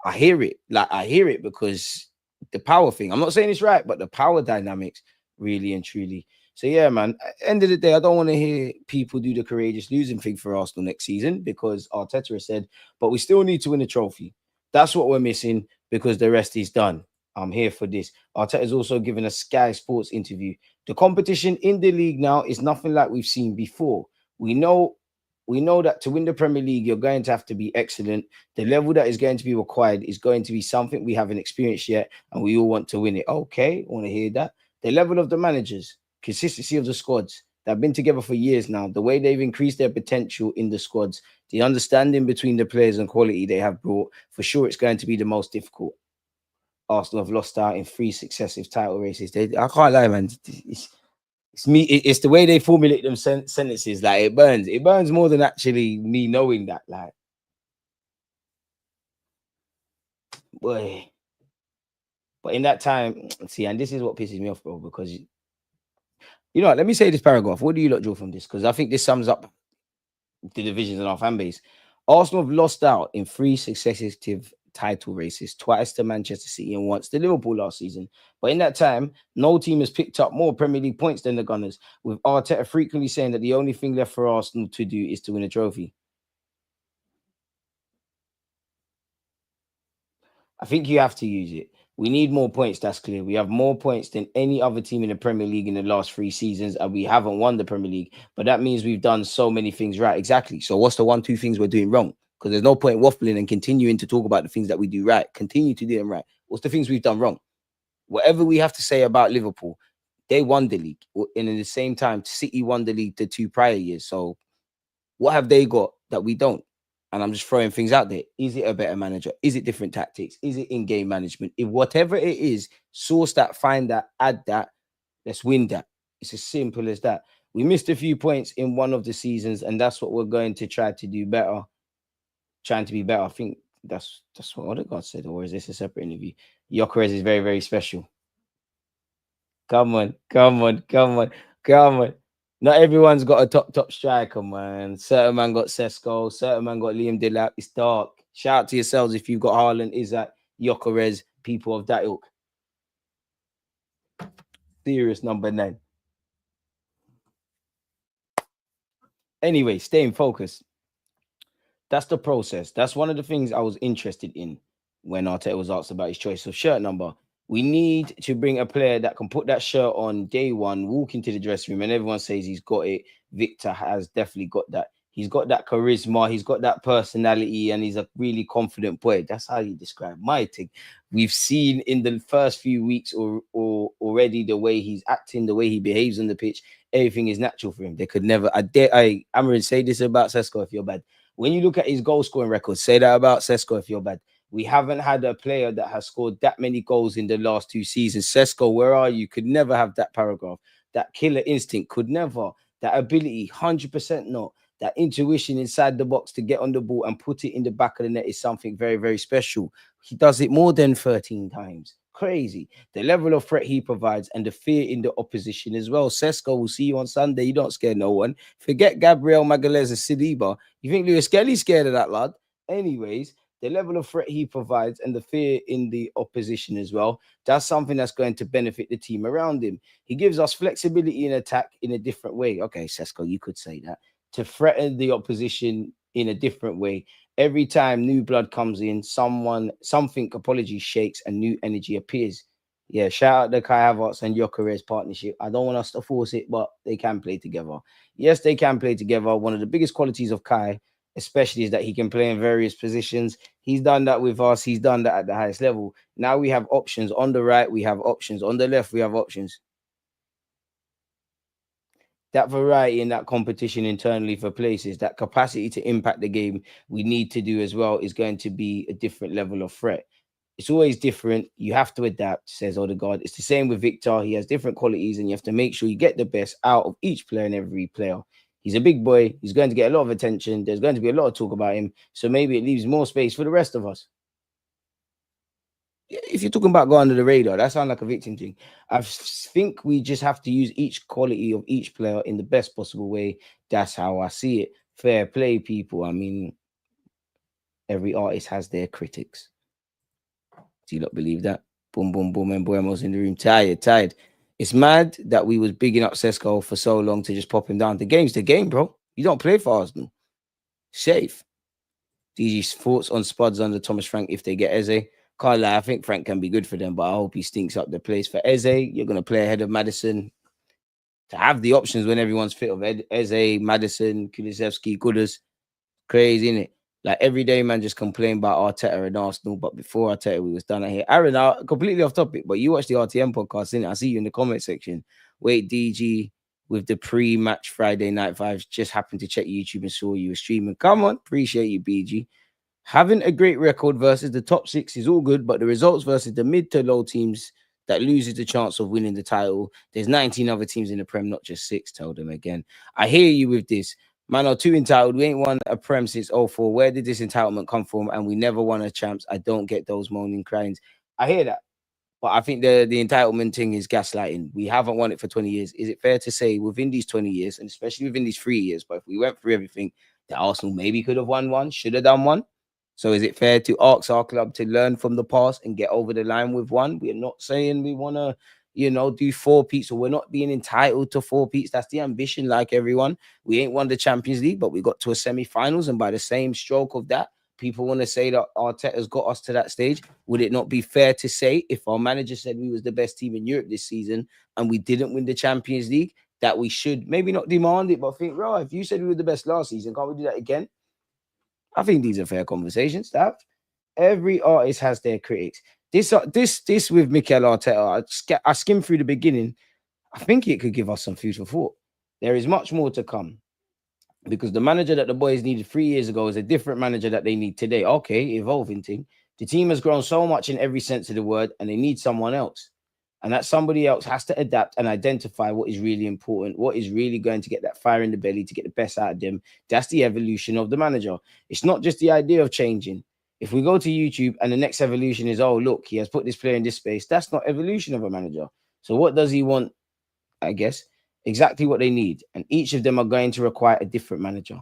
I hear it. Like, I hear it because the power thing. I'm not saying it's right, but the power dynamics, really and truly. So yeah, man. At the end of the day, I don't want to hear people do the courageous losing thing for Arsenal next season because Arteta has said, but we still need to win a trophy. That's what we're missing because the rest is done. I'm here for this. Arteta's also given a Sky Sports interview. The competition in the league now is nothing like we've seen before. We know that to win the Premier League, you're going to have to be excellent. The level that is going to be required is going to be something we haven't experienced yet, and we all want to win it. Okay, I want to hear that. The level of the managers, consistency of the squads that have been together for years now, the way they've increased their potential in the squads, the understanding between the players and quality they have brought, for sure it's going to be the most difficult. Arsenal have lost out in 3 successive title races. I can't lie, man. It's me. It's the way they formulate them sentences. Like, it burns. It burns more than actually me knowing that. Like, boy. But in that time, see, and this is what pisses me off, bro, because you know what, let me say this paragraph. What do you lot draw from this? Because I think this sums up the divisions in our fan base. Arsenal have lost out in 3 successive title races, twice to Manchester City and once to Liverpool last season. But in that time, no team has picked up more Premier League points than the Gunners, with Arteta frequently saying that the only thing left for Arsenal to do is to win a trophy. I think you have to use it. We need more points, that's clear. We have more points than any other team in the Premier League in the last 3 seasons, and we haven't won the Premier League. But that means we've done so many things right. Exactly. So what's the 1-2 things we're doing wrong? Because there's no point waffling and continuing to talk about the things that we do right. Continue to do them right. What's the things we've done wrong? Whatever we have to say about Liverpool, they won the league. And in the same time, City won the league the 2 prior years. So what have they got that we don't? And I'm just throwing things out there. Is it a better manager? Is it different tactics? Is it in-game management? If whatever it is, source that, find that, add that, let's win that. It's as simple as that. We missed a few points in one of the seasons, and that's what we're going to try to do better. Trying to be better. I think that's what Odegaard said, or is this a separate interview? Gyökeres is very, very special. Come on. Not everyone's got a top striker, man. Certain man got Sesko, certain man got Liam Delap. It's dark. Shout out to yourselves if you've got Haaland, Isaac, Gyökeres, people of that ilk. Serious number 9. Anyway, staying focused. That's the process. That's one of the things I was interested in when Arteta was asked about his choice of shirt number. We need to bring a player that can put that shirt on day one, walk into the dressing room, and everyone says he's got it. Victor has definitely got that. He's got that charisma, he's got that personality, and he's a really confident boy. That's how you describe my thing. We've seen in the first few weeks or already the way he's acting, the way he behaves on the pitch. Everything is natural for him. They could never. I'm going to say this about Sesko if you're bad. When you look at his goal scoring record, say that about Sesko if you're bad. We haven't had a player that has scored that many goals in the last 2 seasons. Sesko, where are you? Could never have that paragraph. That killer instinct could never. That ability, 100% not. That intuition inside the box to get on the ball and put it in the back of the net is something very, very special. He does it more than 13 times. Crazy. The level of threat he provides and the fear in the opposition as well. Sesko, will see you on Sunday. You don't scare no one. Forget Gabriel Magalhaes and Saliba. You think Lewis Kelly's scared of that lad? Anyways, the level of threat he provides and the fear in the opposition as well, that's something that's going to benefit the team around him. He gives us flexibility in attack in a different way. Okay, Sesko, you could say that. To threaten the opposition in a different way. Every time new blood comes in, something shakes and new energy appears. Yeah, shout out the Kai Havertz and Gyökeres partnership. I don't want us to force it, but they can play together. Yes, they can play together. One of the biggest qualities of Kai, especially, is that he can play in various positions. He's done that with us. He's done that at the highest level. Now we have options on the right. We have options on the left. We have options. That variety in that competition internally for places, that capacity to impact the game we need to do as well is going to be a different level of threat. It's always different. You have to adapt, says Odegaard. It's the same with Victor. He has different qualities, and you have to make sure you get the best out of each player and every player. He's a big boy. He's going to get a lot of attention. There's going to be a lot of talk about him. So maybe it leaves more space for the rest of us. If you're talking about going under the radar, that sounds like a victim thing. I think we just have to use each quality of each player in the best possible way. That's how I see it. Fair play, people. I mean, every artist has their critics. Do you not believe that? Boom, boom, boom, and Buemo's in the room. Tired. It's mad that we was bigging up Sesko for so long to just pop him down. The game's the game, bro. You don't play for Arsenal. Safe. DG's thoughts on Spuds under Thomas Frank if they get Eze. Can't lie, I think Frank can be good for them, but I hope he stinks up the place. For Eze, you're going to play ahead of Maddison. To have the options when everyone's fit of Eze, Maddison, Kulusevski, Gooders. Crazy, innit? Like every day, man, just complain about Arteta and Arsenal. But before Arteta, we was done out here. Aaron, completely off topic, but you watch the RTM podcast, innit? I see you in the comment section. Wait, DG, with the pre-match Friday night vibes, just happened to check YouTube and saw you were streaming. Come on, appreciate you, BG. Having a great record versus the top 6 is all good, but the results versus the mid to low teams that loses the chance of winning the title. There's 19 other teams in the Prem, not just 6. Tell them again. I hear you with this. Man, are too entitled. We ain't won a Prem since 04. Where did this entitlement come from? And we never won a champs. I don't get those moaning cryings. I hear that. But I think the entitlement thing is gaslighting. We haven't won it for 20 years. Is it fair to say within these 20 years, and especially within these 3 years, but if we went through everything, that Arsenal maybe could have won one, should have done one? So is it fair to ask our club to learn from the past and get over the line with one? We're not saying we want to, do 4 peats, or we're not being entitled to 4 peats. That's the ambition, like everyone. We ain't won the Champions League, but we got to a semi-finals, and by the same stroke of that, people want to say that Arteta's got us to that stage. Would it not be fair to say if our manager said we was the best team in Europe this season and we didn't win the Champions League, that we should maybe not demand it, but think, right, if you said we were the best last season, can't we do that again? I think these are fair conversations to have. Every artist has their critics. This with Mikel Arteta, I skimmed through the beginning. I think it could give us some food for thought. There is much more to come, because the manager that the boys needed 3 years ago is a different manager that they need today. Okay, evolving thing. The team has grown so much in every sense of the word, and they need someone else. And that somebody else has to adapt and identify what is really important, what is really going to get that fire in the belly to get the best out of them. That's the evolution of the manager. It's not just the idea of changing. If we go to YouTube and the next evolution is, oh, look, he has put this player in this space, that's not evolution of a manager. So what does he want? I guess exactly what they need. And each of them are going to require a different manager.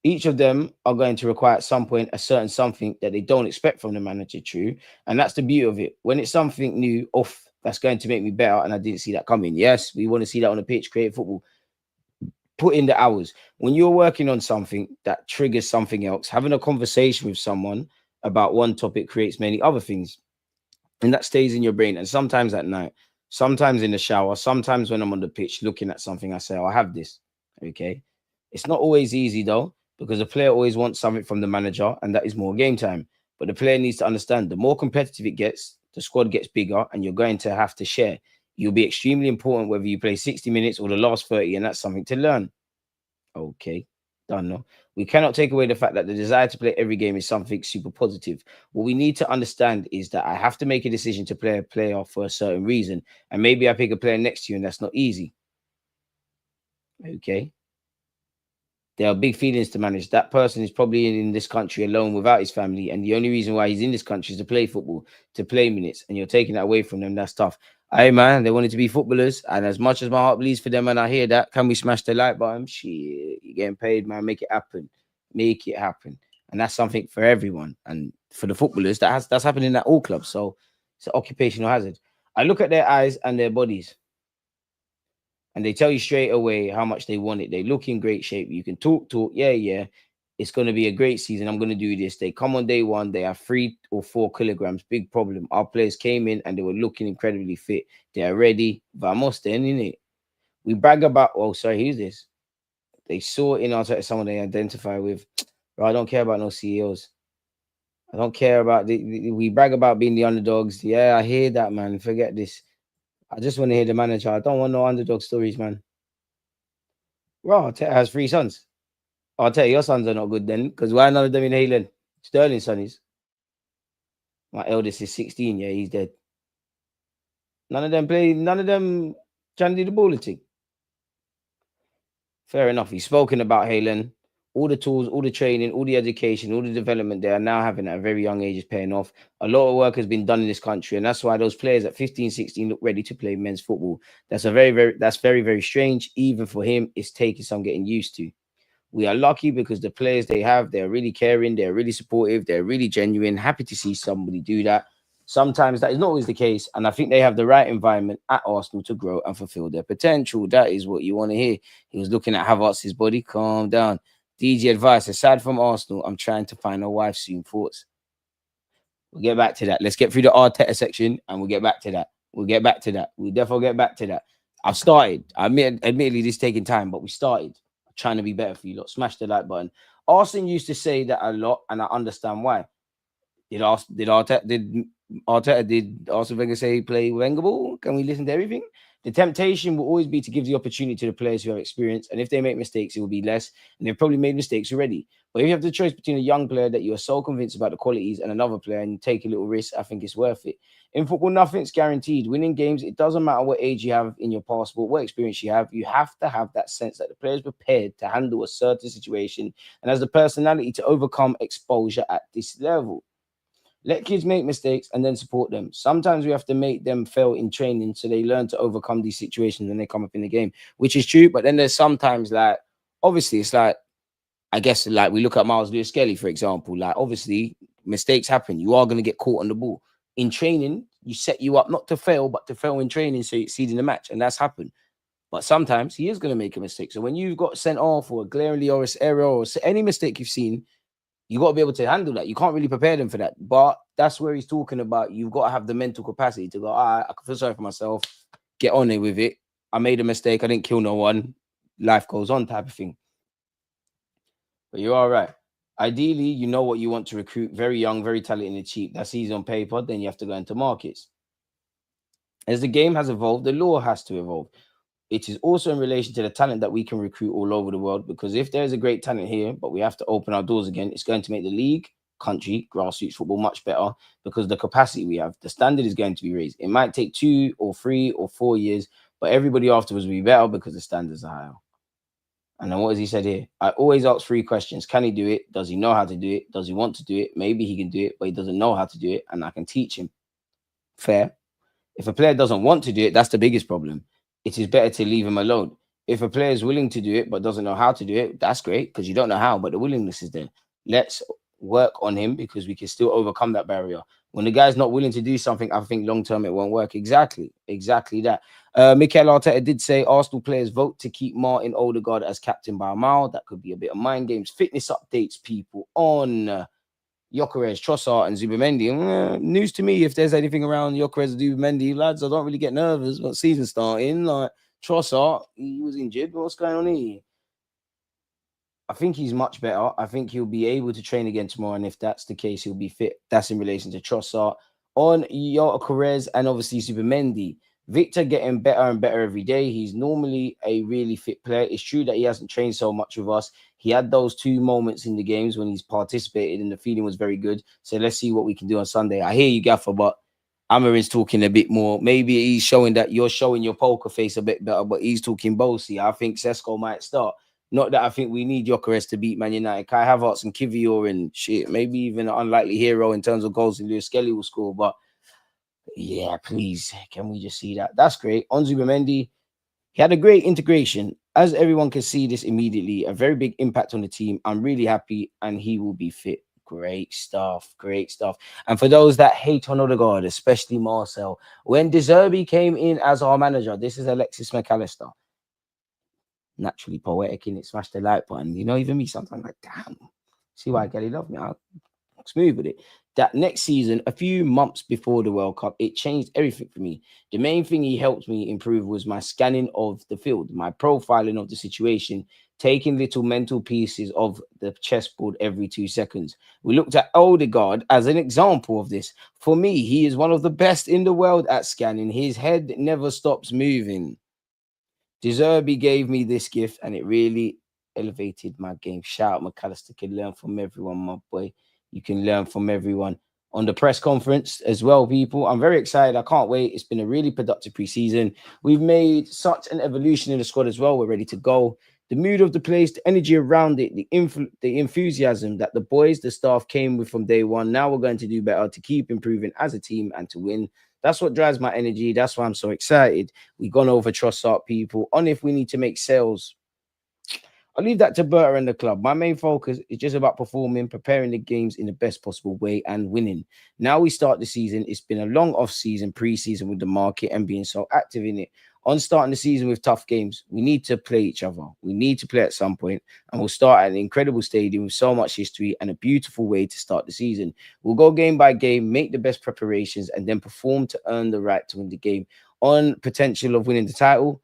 Each of them are going to require at some point a certain something that they don't expect from the manager, true. And that's the beauty of it. When it's something new, that's going to make me better, and I didn't see that coming. Yes, we want to see that on the pitch, create football. put in the hours. When you're working on something that triggers something else, having a conversation with someone about one topic creates many other things, and that stays in your brain. And sometimes at night, sometimes in the shower, sometimes when I'm on the pitch looking at something, I say, oh, I have this. Okay. It's not always easy though, because the player always wants something from the manager, and that is more game time. But the player needs to understand the more competitive it gets, the squad gets bigger, and you're going to have to share. You'll be extremely important whether you play 60 minutes or the last 30, and that's something to learn. Okay, done. No, we cannot take away the fact that the desire to play every game is something super positive. What we need to understand is that I have to make a decision to play a player for a certain reason, and maybe I pick a player next to you, and that's not easy. Okay. There are big feelings to manage. That person is probably in this country alone without his family, and the only reason why he's in this country is to play football, to play minutes, and you're taking that away from them. That's tough. Hey man, they wanted to be footballers, and as much as my heart bleeds for them, and I hear that, can we smash the like button? Shit, you're getting paid, man. Make it happen. Make it happen. And that's something for everyone. And for the footballers, that's happening at all clubs. So it's an occupational hazard. I look at their eyes and their bodies, and they tell you straight away how much they want it. They look in great shape. You can talk. Yeah. It's going to be a great season. I'm going to do this. They come on day one. They have 3 or 4 kilograms. Big problem. Our players came in and they were looking incredibly fit. They are ready. Vamos then, innit? We brag about, oh, sorry, who's this? They saw in our someone they identify with. Bro, I don't care about no CEOs. I don't care about, we brag about being the underdogs. Yeah, I hear that, man. Forget this. I just want to hear the manager. I don't want no underdog stories, man. Well, Arteta has 3 sons. I'll tell you, your sons are not good then, because why none of them in Haaland? Sterling's son is. My eldest is 16. Yeah, he's dead. None of them trying to do the ball thing. Fair enough. He's spoken about Haaland. All the tools, all the training, all the education, all the development they are now having at a very young age is paying off. A lot of work has been done in this country, and that's why those players at 15, 16 look ready to play men's football. That's very, very strange. Even for him, it's taking some getting used to. We are lucky because the players they have, they're really caring, they're really supportive, they're really genuine. Happy to see somebody do that. Sometimes that is not always the case, and I think they have the right environment at Arsenal to grow and fulfill their potential. That is what you want to hear. He was looking at Havertz's body. Calm down. DG advice, aside from Arsenal, I'm trying to find a wife soon. Thoughts? We'll get back to that. Let's get through the Arteta section, and we'll get back to that. We'll definitely get back to that. I've started. Admittedly, this is taking time, but we started. Trying to be better for you lot. Smash the like button. Arsenal used to say that a lot, and I understand why. Did Arteta Wenger say play Wenger ball? Can we listen to everything? The temptation will always be to give the opportunity to the players who have experience, and if they make mistakes, it will be less, and they've probably made mistakes already. But if you have the choice between a young player that you are so convinced about the qualities and another player, and you take a little risk, I think it's worth it. In football, nothing's guaranteed. Winning games, it doesn't matter what age you have in your passport, what experience you have to have that sense that the player is prepared to handle a certain situation and has the personality to overcome exposure at this level. Let kids make mistakes and then support them. Sometimes we have to make them fail in training so they learn to overcome these situations when they come up in the game, which is true. But then there's sometimes like, obviously, it's like, I guess like we look at Miles Lewis-Skelly, for example, like obviously mistakes happen. You are going to get caught on the ball. In training, you set you up not to fail, but to fail in training so you succeed in the match. And that's happened. But sometimes he is going to make a mistake. So when you've got sent off or a glaringly or error or any mistake you've seen, you got to be able to handle that. You can't really prepare them for that. But that's where he's talking about. You've got to have the mental capacity to go, all right, I can feel sorry for myself. Get on it with it. I made a mistake. I didn't kill no one. Life goes on type of thing. But you're all right. Ideally, you know what you want to recruit. Very young, very talented and cheap. That's easy on paper. Then you have to go into markets. As the game has evolved, the law has to evolve. It is also in relation to the talent that we can recruit all over the world, because if there's a great talent here, but we have to open our doors again, it's going to make the league, country, grassroots football much better, because the capacity we have, the standard is going to be raised. It might take 2 or 3 or 4 years, but everybody afterwards will be better because the standards are higher. And then what has he said here? I always ask 3 questions. Can he do it? Does he know how to do it? Does he want to do it? Maybe he can do it, but he doesn't know how to do it, and I can teach him. Fair. If a player doesn't want to do it, that's the biggest problem. It is better to leave him alone. If a player is willing to do it but doesn't know how to do it, that's great, because you don't know how, but the willingness is there. Let's work on him because we can still overcome that barrier. When the guy's not willing to do something, I think long term it won't work. Exactly that. Mikel Arteta did say Arsenal players vote to keep Martin Ødegaard as captain by a mile. That could be a bit of mind games. Fitness updates, people, on Gyökeres, Trossard, and Zubimendi. News to me if there's anything around Gyökeres and Zubimendi, lads. I don't really get nervous about season starting. Like Trossard, he was injured. What's going on here? I think he's much better. I think he'll be able to train again tomorrow, and if that's the case, he'll be fit. That's in relation to Trossard. On Gyökeres and obviously Zubimendi, Viktor getting better and better every day. He's normally a really fit player. It's true that he hasn't trained so much with us. He had those 2 moments in the games when he's participated, and the feeling was very good. So let's see what we can do on Sunday. I hear you, Gaffer, but Amarin's talking a bit more. Maybe he's showing that you're showing your poker face a bit better, but he's talking bossy. I think Sesko might start. Not that I think we need Gyökeres to beat Man United. Kai Havertz and Kivior and shit, maybe even an unlikely hero in terms of goals and Lewis Skelly will score. But yeah, please, can we just see that? That's great. On Zubimendi, he had a great integration. As everyone can see this immediately, a very big impact on the team. I'm really happy, and he will be fit. Great stuff. Great stuff. And for those that hate on Odegaard, especially Marcel, when De Zerbi came in as our manager, this is Alexis McAllister. Naturally poetic in it, smash the like button. You know, even me sometimes like, damn, see why Kelly loved me. I'm smooth with it. That next season, a few months before the World Cup, it changed everything for me. The main thing he helped me improve was my scanning of the field, my profiling of the situation, taking little mental pieces of the chessboard every 2 seconds. We looked at Odegaard as an example of this. For me, he is one of the best in the world at scanning. His head never stops moving. De Zerbi gave me this gift, and it really elevated my game. Shout out McAllister. Can learn from everyone, my boy. You can learn from everyone. On the press conference as well, people. I'm very excited. I can't wait. It's been a really productive preseason. We've made such an evolution in the squad as well. We're ready to go. The mood of the place, the energy around it, the enthusiasm that the boys, the staff came with from day one. Now we're going to do better to keep improving as a team and to win. That's what drives my energy. That's why I'm so excited. We've gone over Trossard, people. On if we need to make sales, I'll leave that to Berta and the club. My main focus is just about performing, preparing the games in the best possible way and winning. Now we start the season. It's been a long off-season, pre-season with the market and being so active in it. On starting the season with tough games, we need to play each other. We need to play at some point, and we'll start at an incredible stadium with so much history and a beautiful way to start the season. We'll go game by game, make the best preparations, and then perform to earn the right to win the game. On potential of winning the title,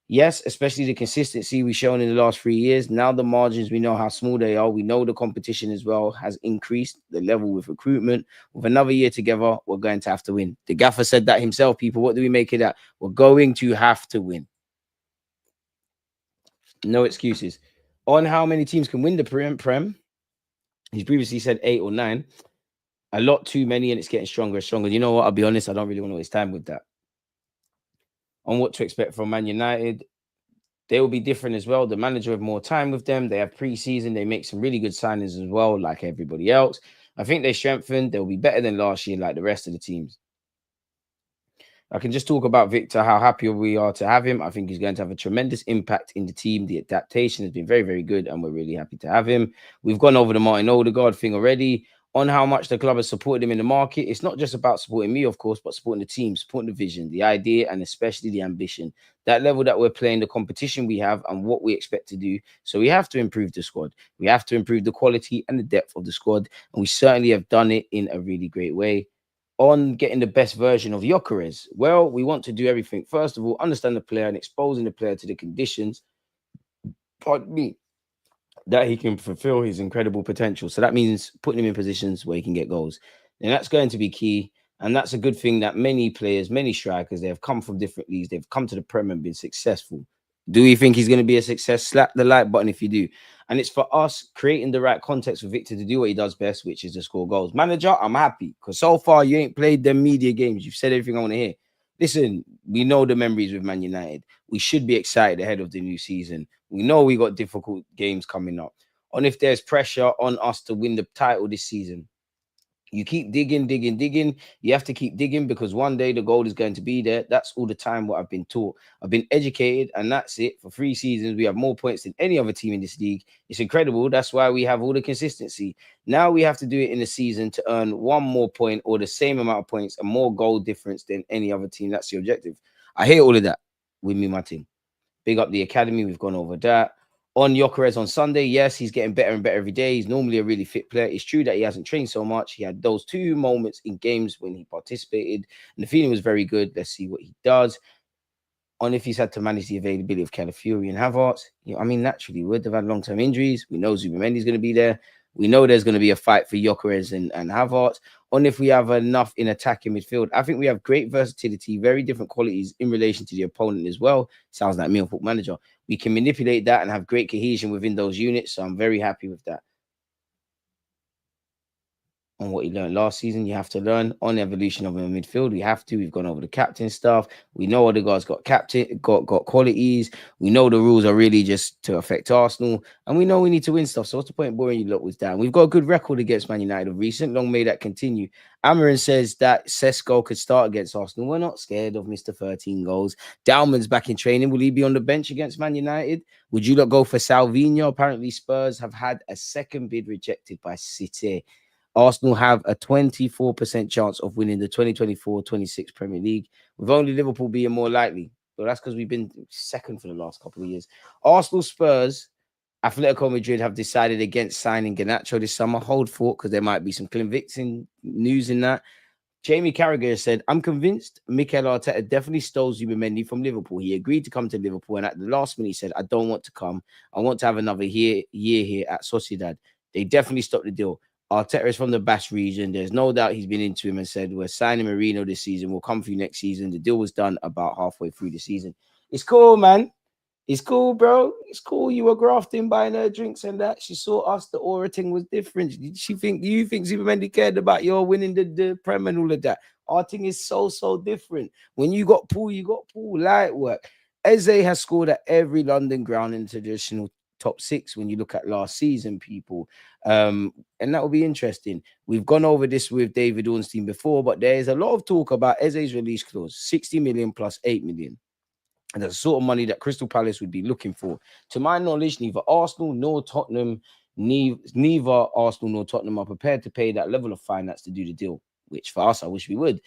yes, especially the consistency we've shown in the last 3 years. Now the margins, we know how small they are. We know the competition as well has increased the level with recruitment. With another year together, we're going to have to win. The gaffer said that himself, people. What do we make of that? We're going to have to win. No excuses. On how many teams can win the Prem, he's previously said 8 or 9. A lot too many, and it's getting stronger and stronger. You know what? I'll be honest, I don't really want to waste time with that. On what to expect from Man United, they will be different as well. The manager have more time with them. They have pre-season. They make some really good signings as well, like everybody else. I think they strengthened. They'll be better than last year, like the rest of the teams. I can just talk about Viktor, how happy we are to have him. I think he's going to have a tremendous impact in the team. The adaptation has been very, very good, and we're really happy to have him. We've gone over the Martin Ødegaard thing already. On how much the club has supported him in the market, it's not just about supporting me, of course, but supporting the team, supporting the vision, the idea, and especially the ambition. That level that we're playing, the competition we have, and what we expect to do. So we have to improve the squad. We have to improve the quality and the depth of the squad, and we certainly have done it in a really great way. On getting the best version of Gyökeres, well, we want to do everything. First of all, understand the player and exposing the player to the conditions, pardon me, that he can fulfill his incredible potential. So that means putting him in positions where he can get goals. And that's going to be key. And that's a good thing that many players, many strikers, they have come from different leagues. They've come to the Prem and been successful. Do you think he's going to be a success? Slap the like button if you do. And it's for us creating the right context for Viktor to do what he does best, which is to score goals. Manager, I'm happy because so far you ain't played them media games. You've said everything I want to hear. Listen, we know the memories with Man United. We should be excited ahead of the new season. We know we got difficult games coming up. On if there's pressure on us to win the title this season, You keep digging, digging, digging. You have to keep digging because one day the gold is going to be there. That's all the time what I've been taught. I've been educated, and that's it. For 3 seasons, we have more points than any other team in this league. It's incredible. That's why we have all the consistency. Now we have to do it in a season to earn one more point or the same amount of points and more goal difference than any other team. That's the objective. I hear all of that with me, my team. Big up the academy. We've gone over that. On Gyökeres on Sunday, yes, he's getting better and better every day. He's normally a really fit player. It's true that he hasn't trained so much. He had those 2 moments in games when he participated, and the feeling was very good. Let's see what he does. On if he's had to manage the availability of Calafiori and Havertz. I mean, naturally, we would have had long-term injuries. We know Zubamendi's going to be there. We know there's going to be a fight for Gyökeres and Havertz. On if we have enough in attacking midfield. I think we have great versatility, very different qualities in relation to the opponent as well. Sounds like me on Football Manager. We can manipulate that and have great cohesion within those units. So I'm very happy with that. On what you learned last season, you have to learn on the evolution of a midfield. We have to. We've gone over the captain stuff. We know Odegaard's got qualities. We know the rules are really just to affect Arsenal, and we know we need to win stuff. So what's the point of boring you lot with that? We've got a good record against Man United of recent. Long may that continue. Amarin says that Sesko could start against Arsenal. We're not scared of Mr. 13 goals. Dalman's back in training. Will he be on the bench against Man United? Would you lot go for Salvino? Apparently, Spurs have had a second bid rejected by City. Arsenal have a 24% chance of winning the 2024-26 Premier League, with only Liverpool being more likely. But that's because we've been second for the last couple of years. Arsenal, Spurs, Atletico Madrid have decided against signing Garnacho this summer. Hold fort because there might be some convincing news in that. Jamie Carragher said, I'm convinced Mikel Arteta definitely stole Zubamendi from Liverpool. He agreed to come to Liverpool, and at the last minute he said, I don't want to come. I want to have another year here at Sociedad. They definitely stopped the deal. Arteta is from the Basque region. There's no doubt he's been into him and said, we're signing Marino this season. We'll come for you next season. The deal was done about halfway through the season. It's cool, man. It's cool, bro. It's cool. You were grafting, buying her drinks and that. She saw us. The aura thing was different. Did she think you think Zubamendi cared about your winning the Prem and all of that? Our thing is so different. When you got Paul, light work. Eze has scored at every London ground in the traditional top 6 when you look at last season, people. And that will be interesting. We've gone over this with David Ornstein before, but there is a lot of talk about Eze's release clause, 60 million plus 8 million. And that's the sort of money that Crystal Palace would be looking for. To my knowledge, neither Arsenal nor Tottenham, neither Arsenal nor Tottenham are prepared to pay that level of finance to do the deal, which for us, I wish we would.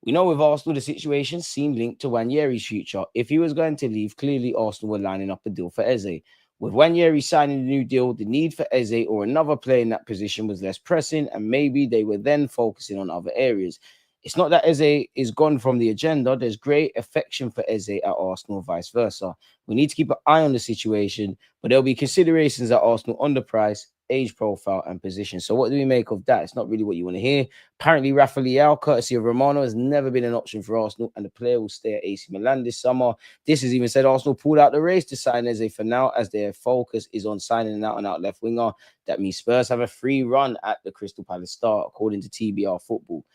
We know with Arsenal, the situation seemed linked to Nwaneri's future. If he was going to leave, clearly Arsenal were lining up a deal for Eze. With Nwaneri signing a new deal, the need for Eze or another player in that position was less pressing, and maybe they were then focusing on other areas. It's not that Eze is gone from the agenda. There's great affection for Eze at Arsenal, vice versa. We need to keep an eye on the situation, but there'll be considerations at Arsenal on the price, age profile, and position. So what do we make of that? It's not really what you want to hear. Apparently, Rafa Leao, courtesy of Romano, has never been an option for Arsenal, and the player will stay at AC Milan this summer. This has even said Arsenal pulled out the race to sign Eze for now, as their focus is on signing an out-and-out left winger. That means Spurs have a free run at the Crystal Palace start, according to TBR Football.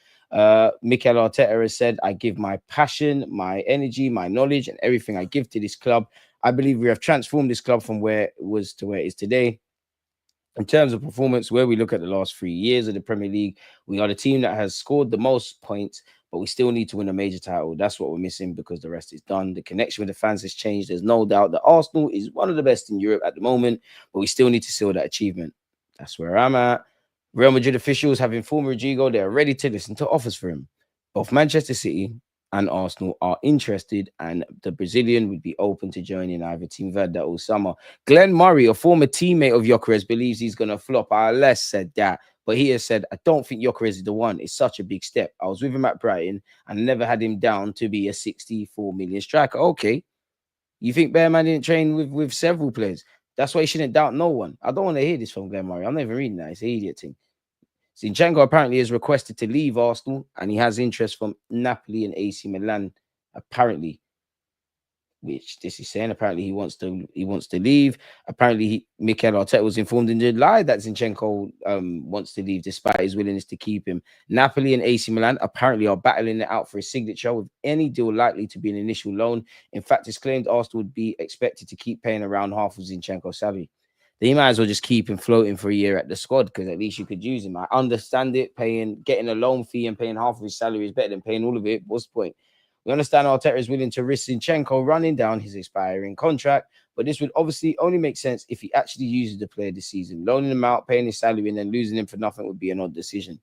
Mikel Arteta has said, I give my passion, my energy, my knowledge, and everything I give to this club. I believe we have transformed this club from where it was to where it is today. In terms of performance, where we look at the last 3 years of the Premier League, we are the team that has scored the most points, but we still need to win a major title. That's what we're missing because the rest is done. The connection with the fans has changed. There's no doubt that Arsenal is one of the best in Europe at the moment, but we still need to seal that achievement. That's where I'm at. Real Madrid officials have informed Rodrigo they are ready to listen to offers for him. Both Manchester City and Arsenal are interested, and the Brazilian would be open to joining either Team Verde or summer. Glenn Murray, a former teammate of Gyökeres, believes he's going to flop. I less said that, but he has said, I don't think Gyökeres is the one. It's such a big step. I was with him at Brighton and never had him down to be a 64 million striker. Okay. You think Bearman didn't train with several players? That's why he shouldn't doubt no one. I don't want to hear this from Glenn Murray. I'm not even reading that. It's an idiot thing. Zinchenko apparently is requested to leave Arsenal, and he has interest from Napoli and AC Milan, apparently. Which this is saying apparently he wants to leave. Apparently, Mikel Arteta was informed in July that Zinchenko wants to leave despite his willingness to keep him. Napoli and AC Milan apparently are battling it out for his signature, with any deal likely to be an initial loan. In fact, it's claimed Arsenal would be expected to keep paying around half of Zinchenko's salary. They might as well just keep him floating for a year at the squad because at least you could use him. I understand it. Getting a loan fee and paying half of his salary is better than paying all of it. What's the point? We understand Arteta is willing to risk Zinchenko running down his expiring contract, but this would obviously only make sense if he actually uses the player this season. Loaning him out, paying his salary, and then losing him for nothing would be an odd decision.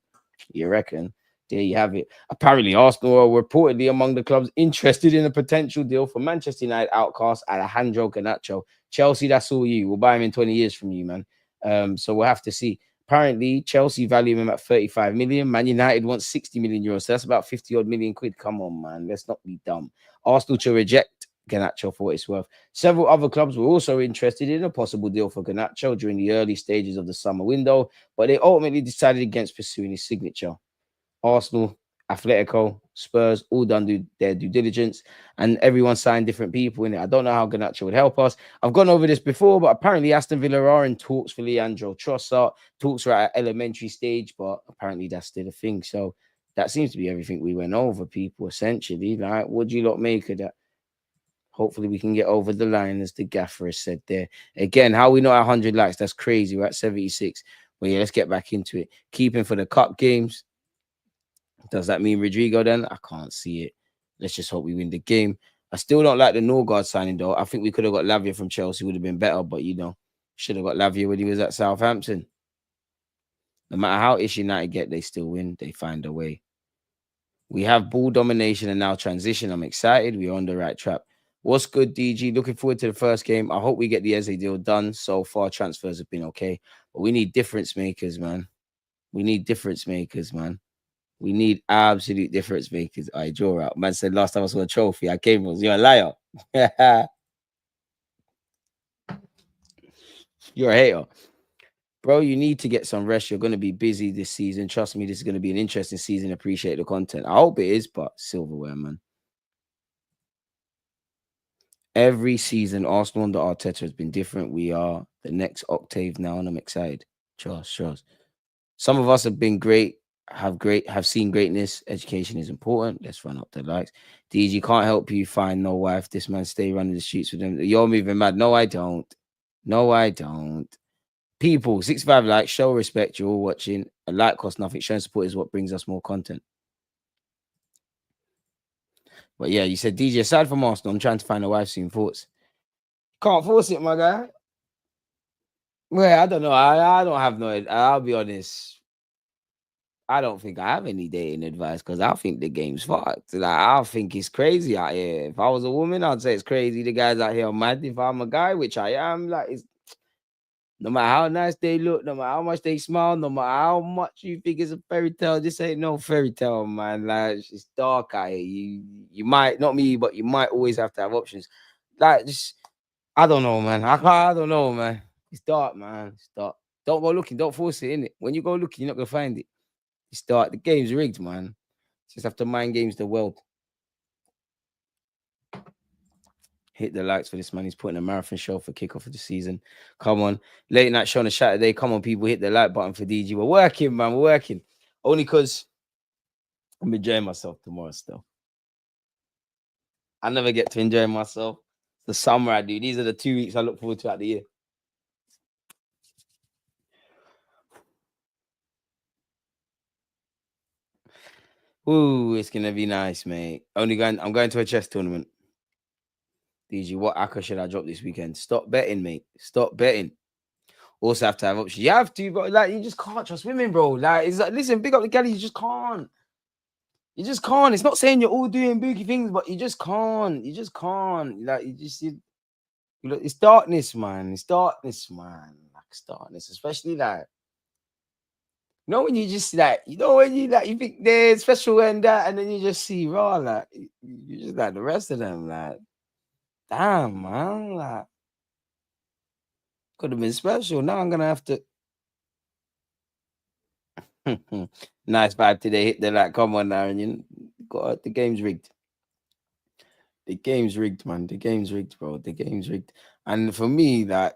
You reckon? There you have it. Apparently, Arsenal are reportedly among the clubs interested in a potential deal for Manchester United outcast Alejandro Garnacho. Chelsea, that's all you. We'll buy him in 20 years from you, man. So we'll have to see. Apparently, Chelsea value him at 35 million. Man United wants 60 million euros. So that's about 50 odd million quid. Come on, man. Let's not be dumb. Arsenal to reject Garnacho for what it's worth. Several other clubs were also interested in a possible deal for Garnacho during the early stages of the summer window, but they ultimately decided against pursuing his signature. Arsenal, Atletico, Spurs, all done their due diligence, and everyone signed different people in it. I don't know how Garnacho would help us. I've gone over this before, but apparently Aston Villa are in talks for Leandro Trossard. Talks are at elementary stage, but apparently that's still a thing. So that seems to be everything we went over, people, essentially. Like, what do you lot make of that? Hopefully we can get over the line, as the gaffer has said there. Again, how we not at 100 likes? That's crazy. We're at 76. But yeah, let's get back into it. Keeping for the cup games. Does that mean Rodrigo then? I can't see it. Let's just hope we win the game. I still don't like the Norgard signing, though. I think we could have got Lavia from Chelsea. Would have been better, but, should have got Lavia when he was at Southampton. No matter how ish United get, they still win. They find a way. We have ball domination and now transition. I'm excited. We're on the right track. What's good, DG? Looking forward to the first game. I hope we get the Eze deal done. So far, transfers have been okay. But we need difference makers, man. We need difference makers, man. We need absolute difference makers. I draw out. Man said last time I saw a trophy, I came was, you're a liar. You're a hater. Bro, you need to get some rest. You're going to be busy this season. Trust me, this is going to be an interesting season. Appreciate the content. I hope it is, but silverware, man. Every season, Arsenal under Arteta has been different. We are the next octave now, and I'm excited. Trust. Some of us have been great. Have seen greatness. Education is important. Let's run up the likes. DG can't help you find no wife. This man stay running the streets with them. You're moving mad. No, I don't. People, 65 likes. Show respect. You're all watching. A like costs nothing. Showing support is what brings us more content. But yeah, you said DG, aside from Arsenal, I'm trying to find a wife soon. Thoughts? Can't force it, my guy. Well, I don't know. I don't have no. I'll be honest. I don't think I have any dating advice because I think the game's fucked. Like, I think it's crazy out here. If I was a woman, I'd say it's crazy. The guys out here are mad. If I'm a guy, which I am, like, no matter how nice they look, no matter how much they smile, no matter how much you think it's a fairy tale, this ain't no fairy tale, man. Like, it's dark out here. You might, not me, but you might always have to have options. Like, I don't know, man. I don't know, man. It's dark, man. It's dark. Don't go looking. Don't force it, innit? When you go looking, you're not going to find it. The game's rigged, man. Just have to mind games the world. Hit the likes for this man. He's putting a marathon show for kickoff of the season. Come on. Late night show on a Saturday. Come on, people. Hit the like button for DG. We're working, man. We're working. Only because I'm enjoying myself tomorrow still. I never get to enjoy myself. The summer I do. These are the 2 weeks I look forward to out the year. Ooh, it's gonna be nice, mate. I'm going to a chess tournament. DG, what acca should I drop this weekend? Stop betting, mate. Stop betting. Also have to have options. You have to, but like you just can't trust women, bro. Like, it's like, listen, big up the galley, you just can't. You just can't. It's not saying you're all doing boogie things, but you just can't. You just can't. Like, look, it's darkness, man. It's darkness, man. Like, it's darkness, especially like. When you just like, when you like, you think they're special and that, and then you just see raw, like, you just like the rest of them, like, damn, man, like, could have been special. Now I'm gonna have to. Nice vibe today. Hit the like, come on, Aaron. The game's rigged. The game's rigged, man. The game's rigged, bro. The game's rigged. And for me, like.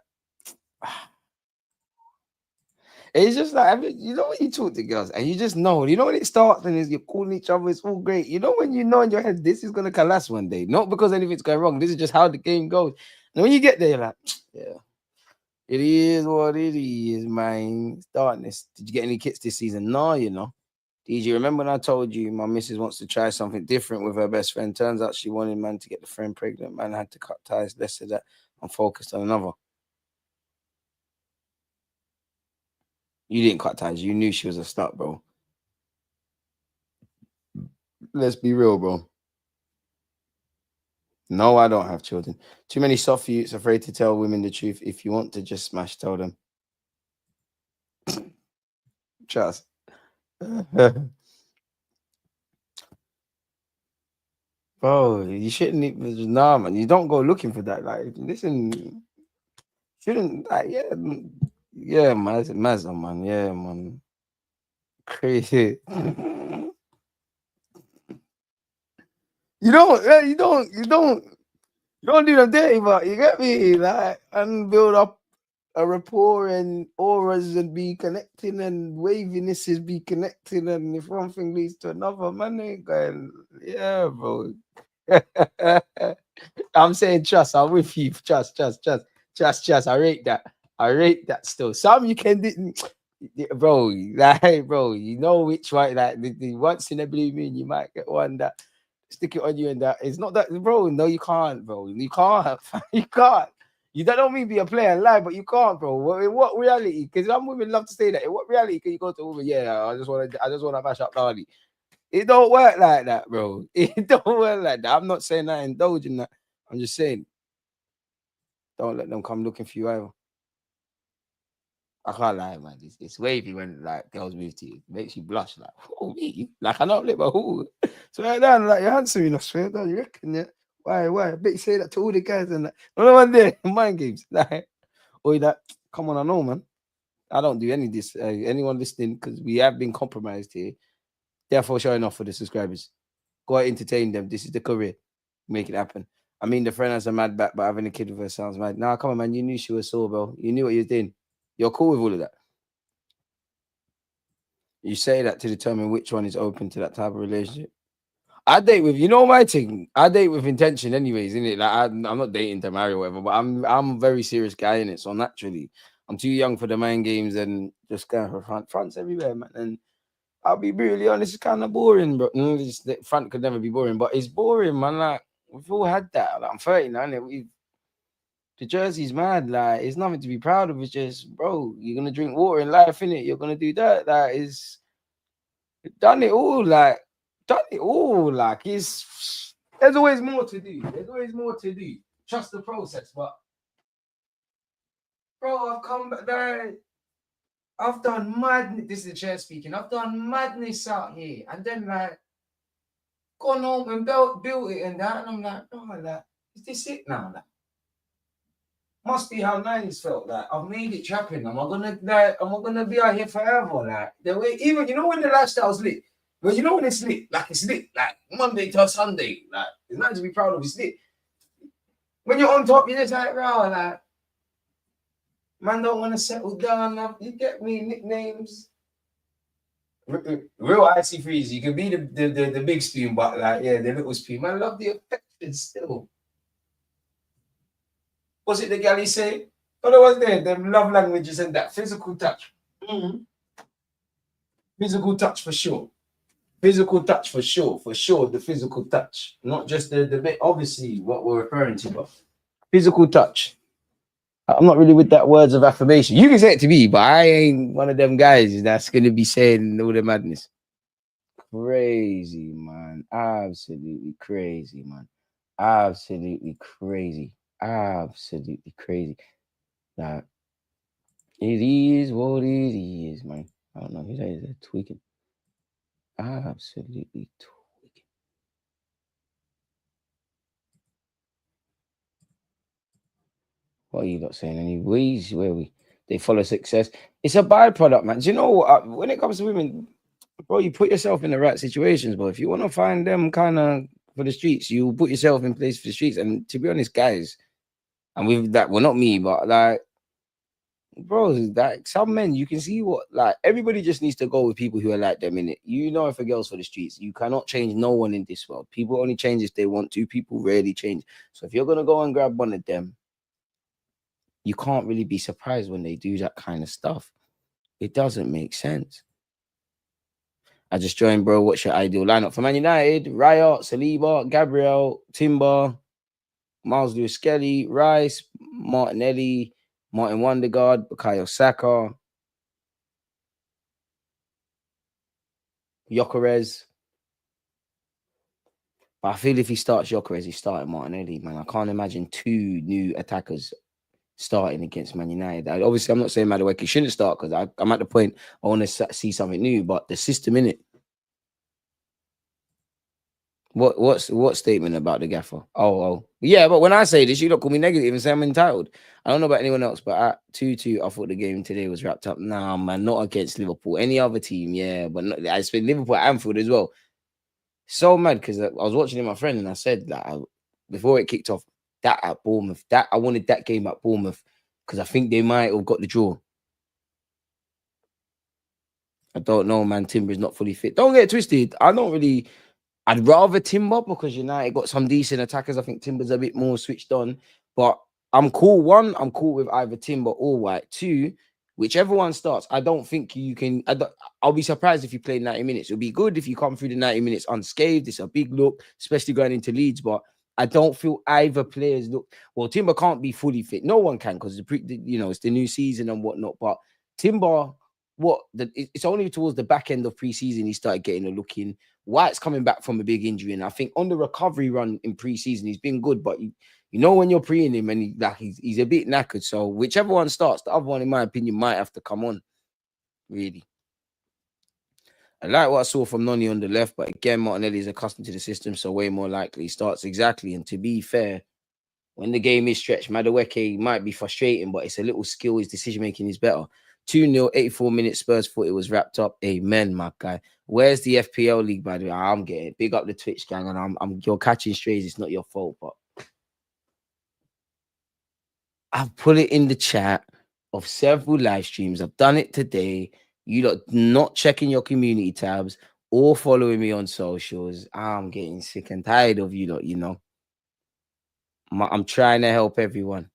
It's just like, when you talk to girls and you just know, when it starts and you're calling each other, it's all great. When you know in your head, this is going to collapse one day. Not because anything's going wrong. This is just how the game goes. And when you get there, you're like, yeah. It is what it is, man. It's darkness. Did you get any kits this season? No, you know. DJ, remember when I told you my missus wants to try something different with her best friend? Turns out she wanted man to get the friend pregnant. Man had to cut ties. Less of that. I'm focused on another. You didn't cut ties. You knew she was a slut, bro. Let's be real, bro. No, I don't have children. Too many soft youths afraid to tell women the truth. If you want to just smash, tell them. Trust. Bro, you shouldn't even, nah, man. You don't go looking for that. Like, listen, shouldn't, like, yeah, man. It's Mazda, man. Yeah, man. Crazy. You don't do them dirty, but you get me? Like, and build up a rapport and auras and be connecting and waviness is be connecting. And if one thing leads to another, man, ain't going, yeah, bro. I'm saying trust. I'm with you. Trust. I rate that still. Some you can do, bro. Like, bro, you know which one. Like the once in a blue moon, you might get one that stick it on you, and that it's not that, bro. No, you can't, bro. You can't. You can't. You don't mean be a player and lie, but you can't, bro. In what reality? Because some women love to say that. In what reality can you go to a woman? Yeah, I just want to mash up Darlie. It don't work like that, bro. It don't work like that. I'm not saying I indulge in that. I'm just saying, don't let them come looking for you either. I can't lie, man. It's wavy when like girls move to you. It makes you blush. Like, oh me? Like I don't live but who? So right down, like you're handsome enough, swear down. You reckon, yeah? Why? I bet you say that to all the guys and that. No one there. Mind games. Like, or that. Come on, I know, man. I don't do any of this. Anyone listening, because we have been compromised here. Therefore, showing off for the subscribers. Go out, entertain them. This is the career. Make it happen. I mean, the friend has a mad back, but having a kid with her sounds mad. Nah, come on, man. You knew she was sore, bro. You knew what you were doing. You're cool with all of that. You say that to determine which one is open to that type of relationship. I date with, you know, my thing. I date with intention, anyways, isn't it? Like I'm not dating to marry or whatever, but I'm a very serious guy in it. So naturally, I'm too young for the mind games and just going for fronts everywhere, man. And I'll be brutally honest, it's kind of boring, bro. The front could never be boring, but it's boring, man. Like we've all had that. Like, I'm 30 now, and the jersey's mad. Like it's nothing to be proud of. It's just, bro, you're gonna drink water in life, innit? You're gonna do that. Like is done it all. Like done it all. Like it's there's always more to do. There's always more to do. Trust the process, but bro, I've come back there. I've done madness. This is the chair speaking. I've done madness out here, and then like gone home and built it and that, and I'm like, oh, like, is this it now? Like, must be how 90s felt. Like, I've made it trapping. Am I gonna be out here forever? Like, the way even you know when the lifestyle's lit. But you know when it's lit, like Monday to Sunday, like it's nothing to be proud of. It's lit. When you're on top, you're just like, bro, like. Man don't want to settle down. You get me? Nicknames. Real icy freeze. You can be the big spoon, but like, yeah, the little spoon. Man, love the affection still. What's it the galley say? What was there? Them love languages and that physical touch. Mm-hmm. Physical touch for sure. Physical touch for sure. For sure, the physical touch. Not just the bit, obviously, what we're referring to, but physical touch. I'm not really with that words of affirmation. You can say it to me, but I ain't one of them guys that's gonna be saying all the madness. Crazy, man. Absolutely crazy, man. Absolutely crazy. Absolutely crazy. Like it is what it is, man. I don't know who that is. They're tweaking. Absolutely tweaking. What are you not saying? Any ways where they follow success? It's a byproduct, man. Do you know what? When it comes to women, bro, you put yourself in the right situations, but if you want to find them kind of for the streets, you put yourself in place for the streets. And to be honest, guys, and with that, well, not me, but like, bro, like some men, you can see what, like, everybody just needs to go with people who are like them in it. You know, if a girl's for the streets, you cannot change no one in this world. People only change if they want to. People rarely change. So if you're gonna go and grab one of them, you can't really be surprised when they do that kind of stuff. It doesn't make sense. I just joined, bro. What's your ideal lineup for Man United? Raya, Saliba, Gabriel, Timber, Miles Lewis Skelly, Rice, Martinelli, Martin Ødegaard, Bukayo Saka, Gyökeres. But I feel if he starts Gyökeres, he's starting Martinelli, man. I can't imagine 2 new attackers starting against Man United. Obviously, I'm not saying Madueke shouldn't start because I'm at the point I want to see something new, but the system in it. What statement about the gaffer? Oh. Yeah, but when I say this, you don't call me negative and say I'm entitled. I don't know about anyone else, but at 2-2, I thought the game today was wrapped up. Nah, man, not against Liverpool. Any other team, yeah, but not, I spent Liverpool at Anfield as well. So mad because I was watching it with my friend and I said that before it kicked off, that at Bournemouth, that I wanted that game at Bournemouth because I think they might have got the draw. I don't know, man. Timber's not fully fit. Don't get twisted. I'd rather Timber because United got some decent attackers. I think Timber's a bit more switched on. But I'm cool. 1, I'm cool with either Timber or White. 2, whichever one starts, I don't think you can. I'll be surprised if you play 90 minutes. It'll be good if you come through the 90 minutes unscathed. It's a big look, especially going into Leeds. But I don't feel either players look. Well, Timber can't be fully fit. No one can because it's the new season and whatnot. But Timber, it's only towards the back end of pre-season he started getting a look in. White's coming back from a big injury, and I think on the recovery run in pre-season he's been good, but you know when you're preing him and he's a bit knackered. So whichever one starts, the other one, in my opinion, might have to come on. Really, I like what I saw from Noni on the left, but again, Martinelli is accustomed to the system, so way more likely he starts exactly. And to be fair, when the game is stretched, Madueke might be frustrating, but it's a little skill. His decision making is better. 2-0, 84 minutes. Spurs thought it was wrapped up. Amen, my guy. Where's the FPL league, by the way? I'm getting it. Big up the Twitch gang, and you're catching strays. It's not your fault, but I've put it in the chat of several live streams. I've done it today. You lot not checking your community tabs or following me on socials. I'm getting sick and tired of you lot, you know. I'm trying to help everyone.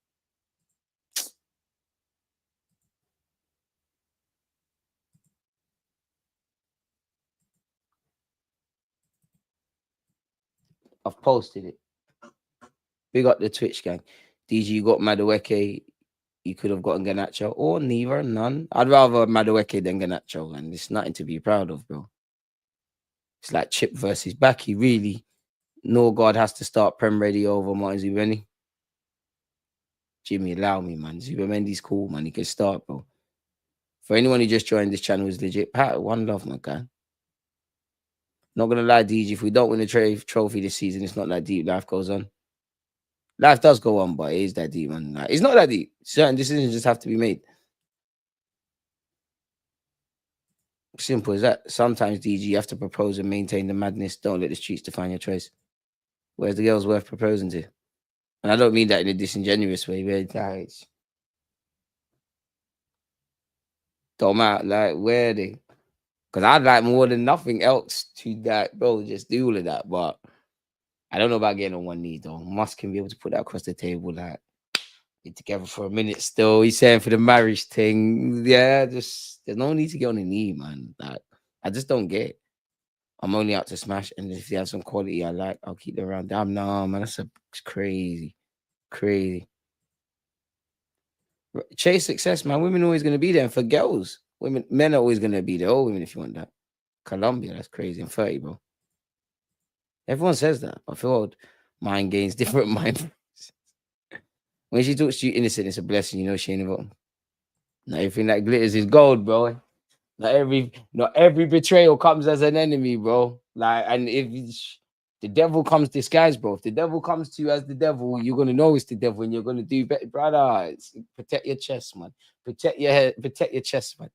I've posted it. Big up the Twitch gang. DG, you got Madueke. You could have gotten Garnacho or neither, none. I'd rather Madueke than Garnacho, and it's nothing to be proud of, bro. It's like Chip versus Backy, really. Ødegaard has to start Prem ready over Martin Zubimendi. Jimmy, allow me, man. Zubimendi's cool, man. He can start, bro. For anyone who just joined this channel is legit. Pat, one love, my guy. Not gonna lie, DG, if we don't win the trophy this season, it's not that deep. Life goes on. Life does go on, but it is that deep, man. Like, it's not that deep. Certain decisions just have to be made. Simple as that. Sometimes, DG, you have to propose and maintain the madness. Don't let the streets define your choice. Where's the girls worth proposing to? And I don't mean that in a disingenuous way. But don't matter, like, where are they? Because I'd like more than nothing else to that, bro. Just do all of that. But I don't know about getting on one knee, though. Musk can be able to put that across the table, like, be together for a minute still. He's saying for the marriage thing. Yeah, just there's no need to get on a knee, man. Like, I just don't get it. I'm only out to smash, and if they have some quality I like, I'll keep them around. Damn, no, man, that's crazy. Chase success, man. Women are always going to be there. And for girls, men are always going to be there. All women, if you want that. Colombia, that's crazy. I'm 30, bro. Everyone says that. I feel old. Mind gains, different mind. When she talks to you innocent, it's a blessing. You know she ain't about. Not everything that glitters is gold, bro. Not every betrayal comes as an enemy, bro. Like, and if the devil comes disguised, bro. If the devil comes to you as the devil, you're gonna know it's the devil, and you're gonna do better, brother. Protect your chest, man. Protect your head. Protect your chest, man.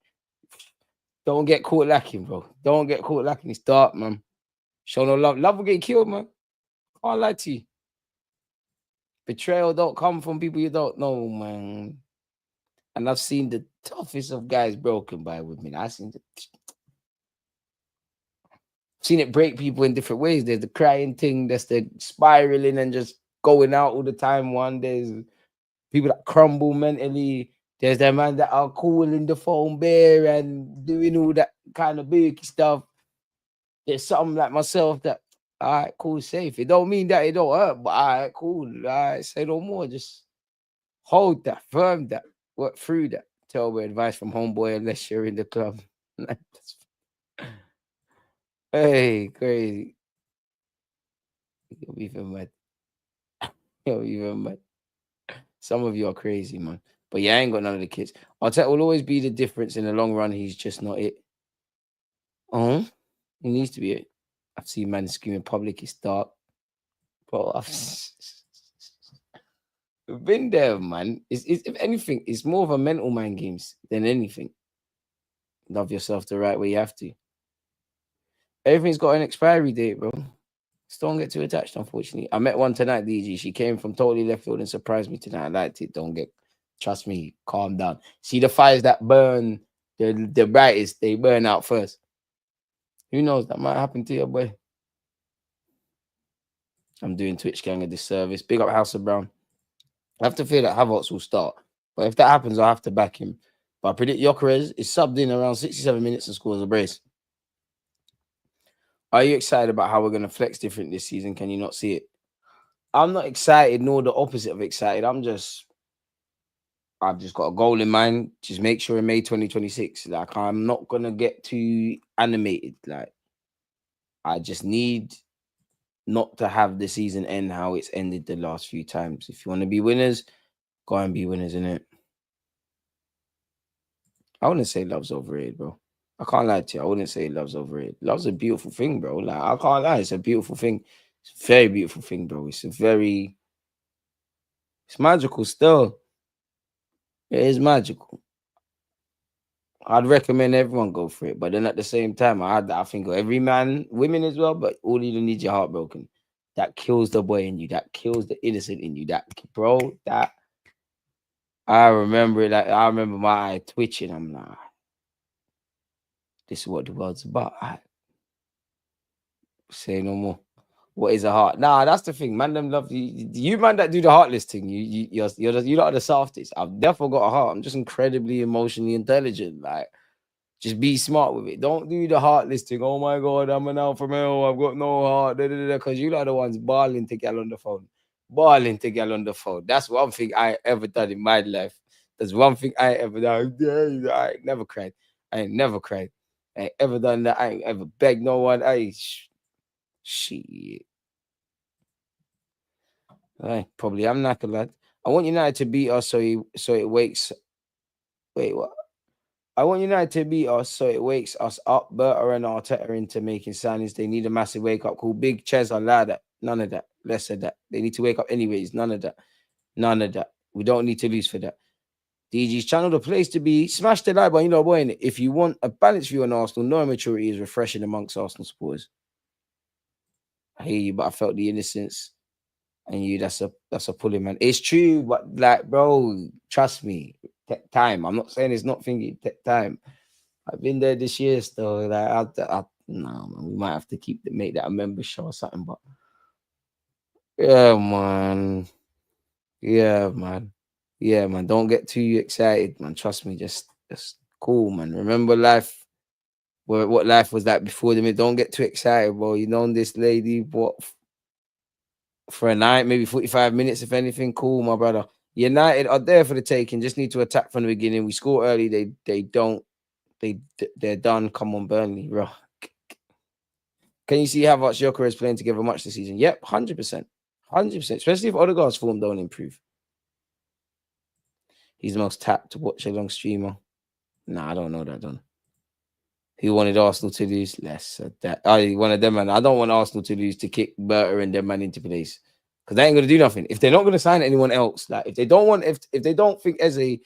Don't get caught lacking, bro. Don't get caught lacking. It's dark, man. Show no love. Love will get killed, man. Can't lie to you. Betrayal don't come from people you don't know, man. And I've seen the toughest of guys broken by women. I've seen it break people in different ways. There's the crying thing, there's the spiraling and just going out all the time. One, there's people that crumble mentally. There's the man that are calling the phone bear and doing all that kind of big stuff. There's something like myself that, all right, cool, safe. It don't mean that it don't hurt, but all right, cool. All right, say no more. Just hold that, firm that, work through that. Tell me advice from homeboy unless you're in the club. Hey, crazy. You're even mad. You're even mad. Some of you are crazy, man. But yeah, I ain't got none of the kids. Arteta will always be the difference in the long run. He's just not it. Oh, he needs to be it. I've seen man screaming public. It's dark. Bro, I've been there, man. It's if anything, it's more of a mental mind games than anything. Love yourself the right way you have to. Everything's got an expiry date, bro. Just don't get too attached, unfortunately. I met one tonight, DG. She came from totally left field and surprised me tonight. I liked it. Trust me, calm down. See the fires that burn, the brightest, they burn out first. Who knows? That might happen to your boy. I'm doing Twitch gang a disservice. Big up House of Brown. I have to fear that Havertz will start. But if that happens, I'll have to back him. But I predict Gyökeres is subbed in around 67 minutes and scores a brace. Are you excited about how we're going to flex different this season? Can you not see it? I'm not excited, nor the opposite of excited. I've just got a goal in mind. Just make sure in May 2026, like, I'm not going to get too animated. Like, I just need not to have the season end how it's ended the last few times. If you want to be winners, go and be winners, innit? I wouldn't say love's overrated, bro. I can't lie to you. I wouldn't say love's overrated. Love's a beautiful thing, bro. Like, I can't lie. It's a beautiful thing. It's a very beautiful thing, bro. It's magical still. It is magical. I'd recommend everyone go for it. But then at the same time, I think every man, women as well, but all you need is your heart broken. That kills the boy in you. That kills the innocent in you. That I remember it. I remember my eye twitching. I'm like, this is what the world's about. Say no more. What is a heart? Nah, that's the thing. Man, them love you man that do the heartless thing. You're not the softest. I've definitely got a heart. I'm just incredibly emotionally intelligent. Like, just be smart with it. Don't do the heartless thing. Oh my god, I'm an alpha male. I've got no heart. Because you are the ones bawling to get on the phone. Bawling to get on the phone. That's one thing I ever done in my life. That's one thing I ever done. I ain't never cried. I ain't never cried. I ain't ever done that. I ain't ever begged no one. Shit. Probably I'm not gonna lad. I want United to beat us so it wakes. Wait, what? I want United to beat us so it wakes us up. Berta and Arteta into making signings. They need a massive wake up call. Big Ches, I lie that. None of that. Less of that. They need to wake up anyways. None of that. None of that. We don't need to lose for that. DG's channel, the place to be. Smash the like button. You know, boy, if you want a balanced view on Arsenal, no immaturity is refreshing amongst Arsenal supporters. I hear you, but I felt the innocence. And you, that's a pulling, man. It's true, but like, bro, trust me. Take time. I'm not saying it's not thinking. Take time. I've been there this year still. Like, no, man. We might have to make that a member show or something. But yeah, man. Yeah, man. Yeah, man. Don't get too excited, man. Trust me. Just cool, man. Remember life. What life was like before them. Don't get too excited, bro. You know this lady, what? For a night, maybe 45 minutes, if anything. Cool, my brother. United are there for the taking. Just need to attack from the beginning. We score early. They're done. Come on, Burnley, bro. Can you see how much Gyökeres is playing together much this season? Yep, 100%. 100%. Especially if Odegaard's form don't improve. He's the most tapped to watch a long streamer. Nah, I don't know that, done. He wanted Arsenal to lose less. I wanted them, man. I don't want Arsenal to lose to kick Berta and them man into place because they ain't gonna do nothing. If they're not gonna sign anyone else, like if they don't think Eze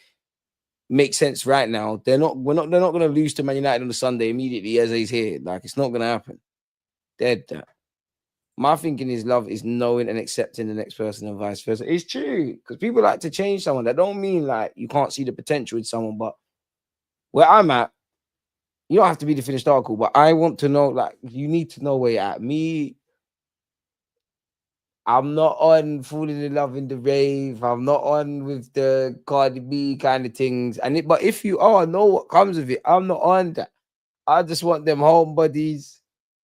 makes sense right now, they're not gonna lose to Man United on the Sunday immediately. Eze's here, like it's not gonna happen. Dead that. My thinking is love is knowing and accepting the next person and vice versa. It's true because people like to change someone. That don't mean like you can't see the potential in someone, but where I'm at. You don't have to be the finished article, but I want to know, like, you need to know where you're at. Me, I'm not on falling in love in the rave. I'm not on with the Cardi B kind of things. But if you are, know what comes with it. I'm not on that. I just want them homebodies.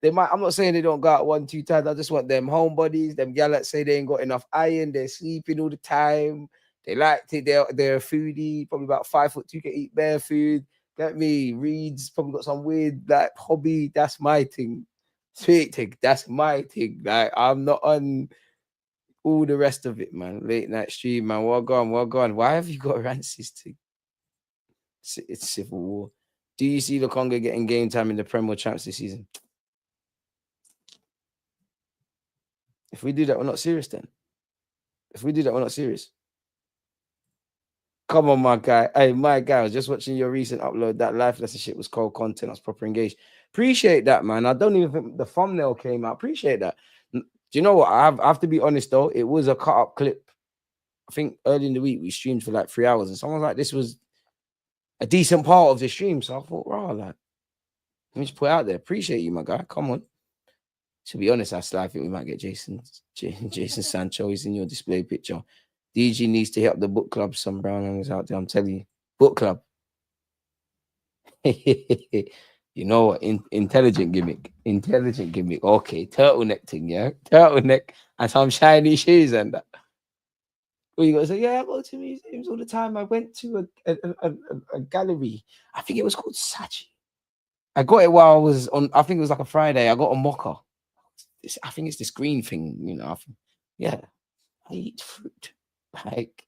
I'm not saying they don't go out 1-2 times. I just want them homebodies. Them gal that say they ain't got enough iron. They're sleeping all the time. They like it. They're a foodie. Probably about 5'2", can eat bare food. Get me? Reads. Probably got some weird like hobby. That's my thing. Sweet thing. That's my thing. Like I'm not on all the rest of it, man. Late night stream, man. Well gone. Why have you got a Rancis thing? It's civil war. Do you see the Congo getting game time in the Premier Champs this season? If we do that, we're not serious then. If we do that, we're not serious. Come on, my guy. Hey, my guy, I was just watching your recent upload. That life lesson shit was cold content. I was proper engaged. Appreciate that, man. I don't even think the thumbnail came out. Appreciate that. Do you know what? I have to be honest, though. It was a cut-up clip. I think early in the week, we streamed for like 3 hours. And someone was like, this was a decent part of the stream. So I thought, wow, like, let me just put it out there. Appreciate you, my guy. Come on. To be honest, I think we might get Jason Sancho. He's in your display picture. DG needs to hit up the book club. Some brown hands out there. I'm telling you, book club. You know what? Intelligent gimmick. Okay, turtleneck thing, yeah, turtleneck and some shiny shoes and that. Well, you gotta say, yeah, I go to museums all the time. I went to a gallery. I think it was called Sachi. I got it while I was on. I think it was like a Friday. I got a mocha. I think it's this green thing, you know. Yeah, I eat fruit. Like,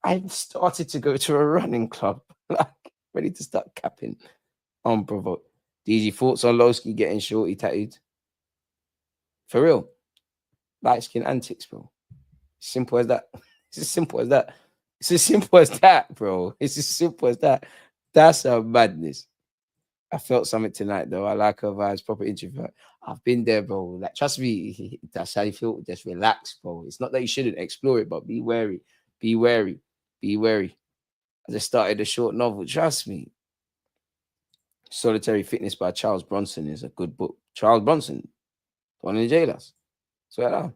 I started to go to a running club, like ready to start capping. Unprovoked. DG, thoughts on Lowski getting shorty tattooed? For real, light skin antics, bro. Simple as that. It's as simple as that. It's as simple as that, bro. It's as simple as that. That's a madness. I felt something tonight, though. I like her vibes, proper introvert. I've been there, bro. Like, trust me, that's how you feel. Just relax, bro. It's not that you shouldn't explore it, but be wary. Be wary. Be wary. I just started a short novel. Trust me. Solitary Fitness by Charles Bronson is a good book. Charles Bronson, one in the jailers. Swear down.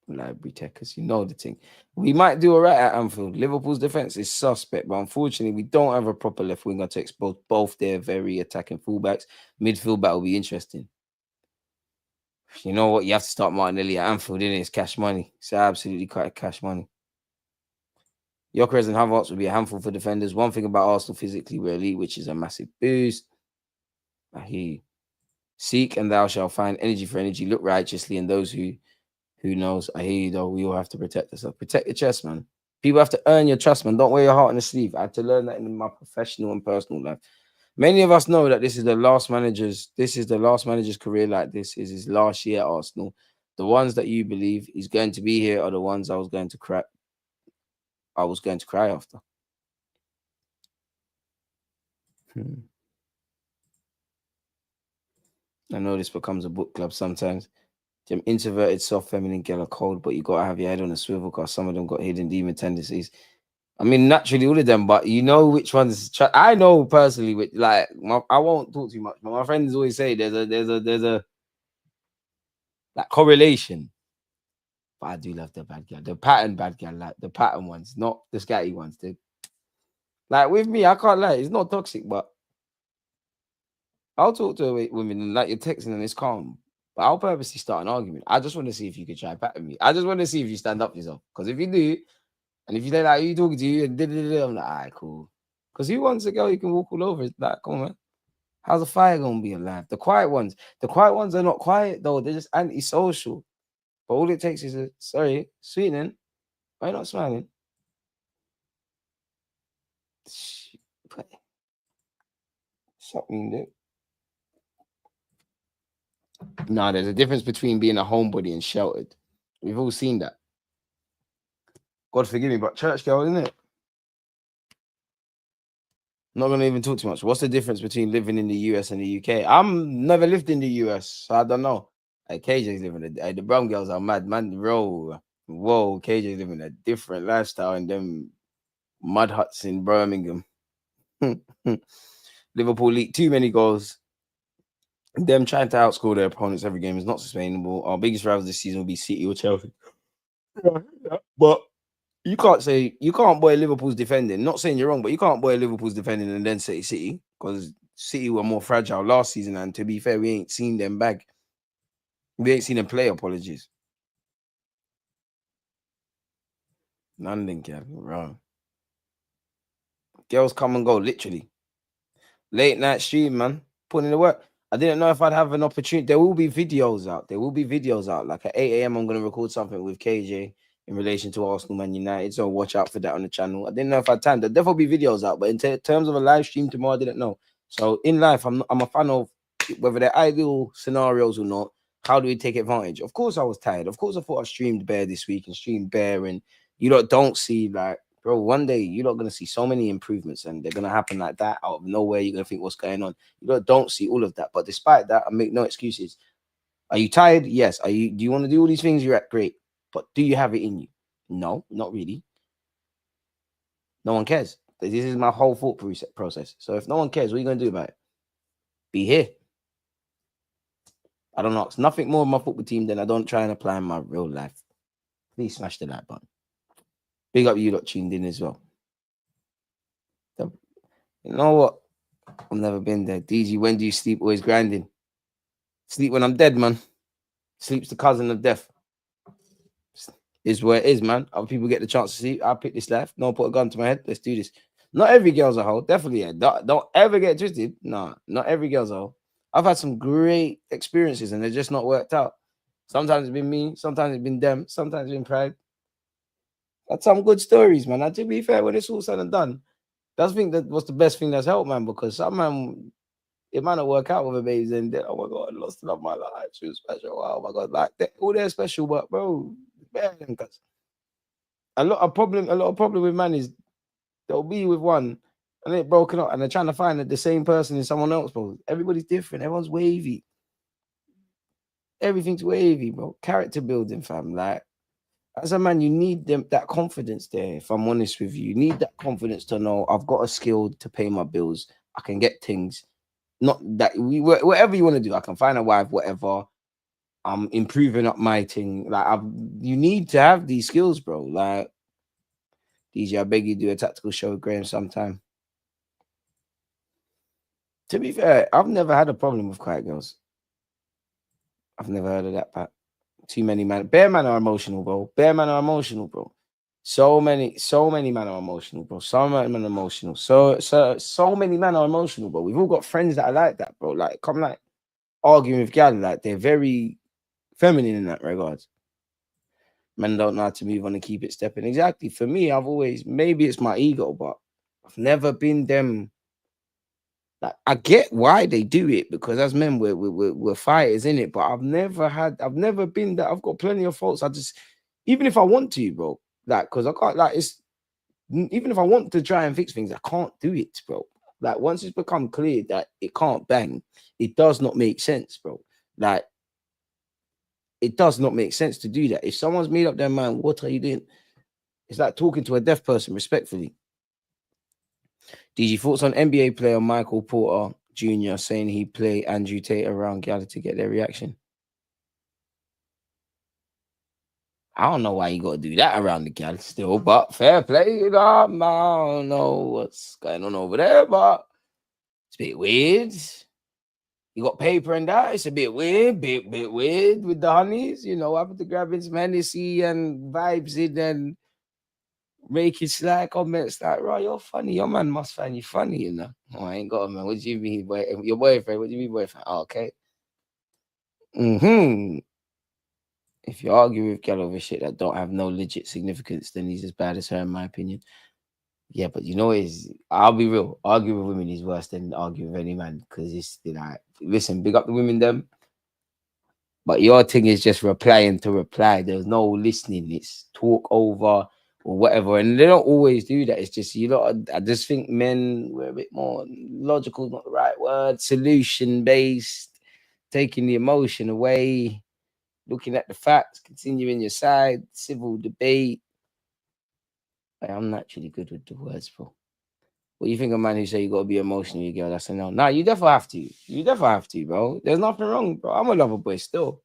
Library techers, you know the thing. We might do all right at Anfield. Liverpool's defense is suspect, but unfortunately, we don't have a proper left winger to expose both their very attacking fullbacks. Midfield battle will be interesting. You know what? You have to start Martinelli at Anfield, innit? It's cash money. It's absolutely cash money. Gyökeres and Havertz will be a handful for defenders. One thing about Arsenal, physically, we're elite, which is a massive boost. I hear you. Seek and thou shalt find energy for energy. Look righteously, and those who knows? I hear you, though. We all have to protect ourselves. Protect your chest, man. People have to earn your trust, man. Don't wear your heart on the sleeve. I had to learn that in my professional and personal life. Many of us know that this is the last manager's career like this. Is his last year at Arsenal. The ones that you believe he's going to be here are the ones I was going to cry after. I know this becomes a book club sometimes. Them introverted, soft, feminine girl are cold, but you gotta have your head on a swivel because some of them got hidden demon tendencies. I mean, naturally, all of them, but you know which ones. I know personally, which like I won't talk too much, but my friends always say there's a like correlation. But I do love the bad girl, the pattern bad girl, like the pattern ones, not the scatty ones. Like with me, I can't lie, it's not toxic, but I'll talk to women and like you're texting and it's calm. But I'll purposely start an argument. I just want to see if you could try pattern me. I just want to see if you stand up for yourself. Because if you do, and if you say like, who you talking to you? And I'm like, all right, cool. Because who wants a girl you can walk all over? It's like, come on, man. How's the fire gonna be alive? The quiet ones are not quiet though. They're just antisocial. But all it takes is a sweetening. Why not smiling? Something that. No, there's a difference between being a homebody and sheltered. We've all seen that. God forgive me, but church girl, isn't it? Not gonna even talk too much. What's the difference between living in the US and the UK? I'm never lived in the US, so I don't know. Like KJ's living the brown girls are mad, man. Whoa, KJ's living a different lifestyle in them mud huts in Birmingham. Liverpool leaked too many goals. Them trying to outscore their opponents every game is not sustainable. Our biggest rivals this season will be City or Chelsea. But you can't boil Liverpool's defending. Not saying you're wrong, but you can't boil Liverpool's defending and then say City, because City were more fragile last season. And to be fair, we ain't seen them bag. We ain't seen them play. Apologies. London, girl, wrong. Girls come and go, literally. Late night stream, man. Putting in the work. I didn't know if I'd have an opportunity. There will be videos out. Like at 8 a.m. I'm going to record something with KJ in relation to Arsenal Man United. So watch out for that on the channel. I didn't know if I had time. There'll definitely be videos out. But in terms of a live stream tomorrow, I didn't know. So in life, I'm a fan of whether they're ideal scenarios or not. How do we take advantage? Of course, I was tired. Of course, I thought I streamed bare this week and streamed bare. And you lot don't see, like, bro, one day you're not going to see so many improvements and they're going to happen like that out of nowhere. You're going to think, what's going on? You don't see all of that. But despite that, I make no excuses. Are you tired? Yes. Do you want to do all these things? You're at great. But do you have it in you? No, not really. No one cares. This is my whole thought process. So if no one cares, what are you going to do about it? Be here. I don't ask nothing more of my football team than I don't try and apply in my real life. Please smash the like button. Big up you lot tuned in as well. You know what? I've never been there. DG, when do you sleep? Always grinding. Sleep when I'm dead, man. Sleep's the cousin of death. Is where it is, man. Other people get the chance to sleep. I'll pick this life. No, put a gun to my head. Let's do this. Not every girl's a hoe. Definitely, yeah. Don't ever get twisted. No, not every girl's a hoe. I've had some great experiences and they're just not worked out. Sometimes it's been me. Sometimes it's been them. Sometimes it's been pride. That's some good stories, man. And to be fair, when it's all said and done, that's think that was the best thing that's helped, man. Because some man, it might not work out with a baby, and then, oh my god, I lost love my life. She was special. Oh my god, like all they're special, but bro, man, a lot of problem with man is they'll be with one and they're broken up and they're trying to find the same person in someone else, bro. Everybody's different. Everyone's wavy. Everything's wavy, bro. Character building, fam. Like, as a man, you need that confidence there. If I'm honest with you, you need that confidence to know I've got a skill to pay my bills. I can get things. Not that whatever you want to do, I can find a wife, whatever. I'm improving up my thing. Like, you need to have these skills, bro. Like, DJ, I beg you, do a tactical show with Graham sometime. To be fair, I've never had a problem with quiet girls. I've never heard of that, Pat. Too many men. Bare men are emotional, bro. Bare men are emotional, bro. So many men are emotional, bro. So many men are emotional. So many men are emotional, bro. We've all got friends that are like that, bro. Like, come like arguing with gal, like they're very feminine in that regard. Men don't know how to move on and keep it stepping. Exactly. For me, I've always, maybe it's my ego, but I've never been them. Like, I get why they do it, because as men we're fighters in it, but I've never been that. I've got plenty of faults. I just, even if I want to, bro, like, because I can't, like, it's, even if I want to try and fix things, I can't do it, bro. Like, once it's become clear that it can't bang, it does not make sense, bro. Like, it does not make sense to do that. If someone's made up their mind, what are you doing? It's like talking to a deaf person respectfully. DG, thoughts on NBA player Michael Porter Jr. saying he play Andrew Tate around Gala to get their reaction? I don't know why you got to do that around the gal still, but fair play. You know, I don't know what's going on over there, but it's a bit weird. You got paper and that. It's a bit weird, bit weird with the honeys. You know, having to grab his Hennessy and vibes in and making sly comments like, right, you're funny. Your man must find you funny, you know. Oh, I ain't got a man. What do you mean, boy? Your boyfriend? What do you mean, boyfriend? Oh, okay. If you argue with gal over shit that don't have no legit significance, then he's as bad as her, in my opinion. Yeah, but you know, I'll be real. Argue with women is worse than argue with any man, because it's like, listen, big up the women, them. But your thing is just replying to reply. There's no listening. It's talk over or whatever. And they don't always do that. It's just, you know, I just think men were a bit more logical, not the right word, solution based, taking the emotion away, looking at the facts, continuing your side, civil debate. I'm naturally good with the words, bro. What you think of man who say you got to be emotional, you girl? That's a no. Nah, you definitely have to. You definitely have to, bro. There's nothing wrong, bro. I'm a lover boy still.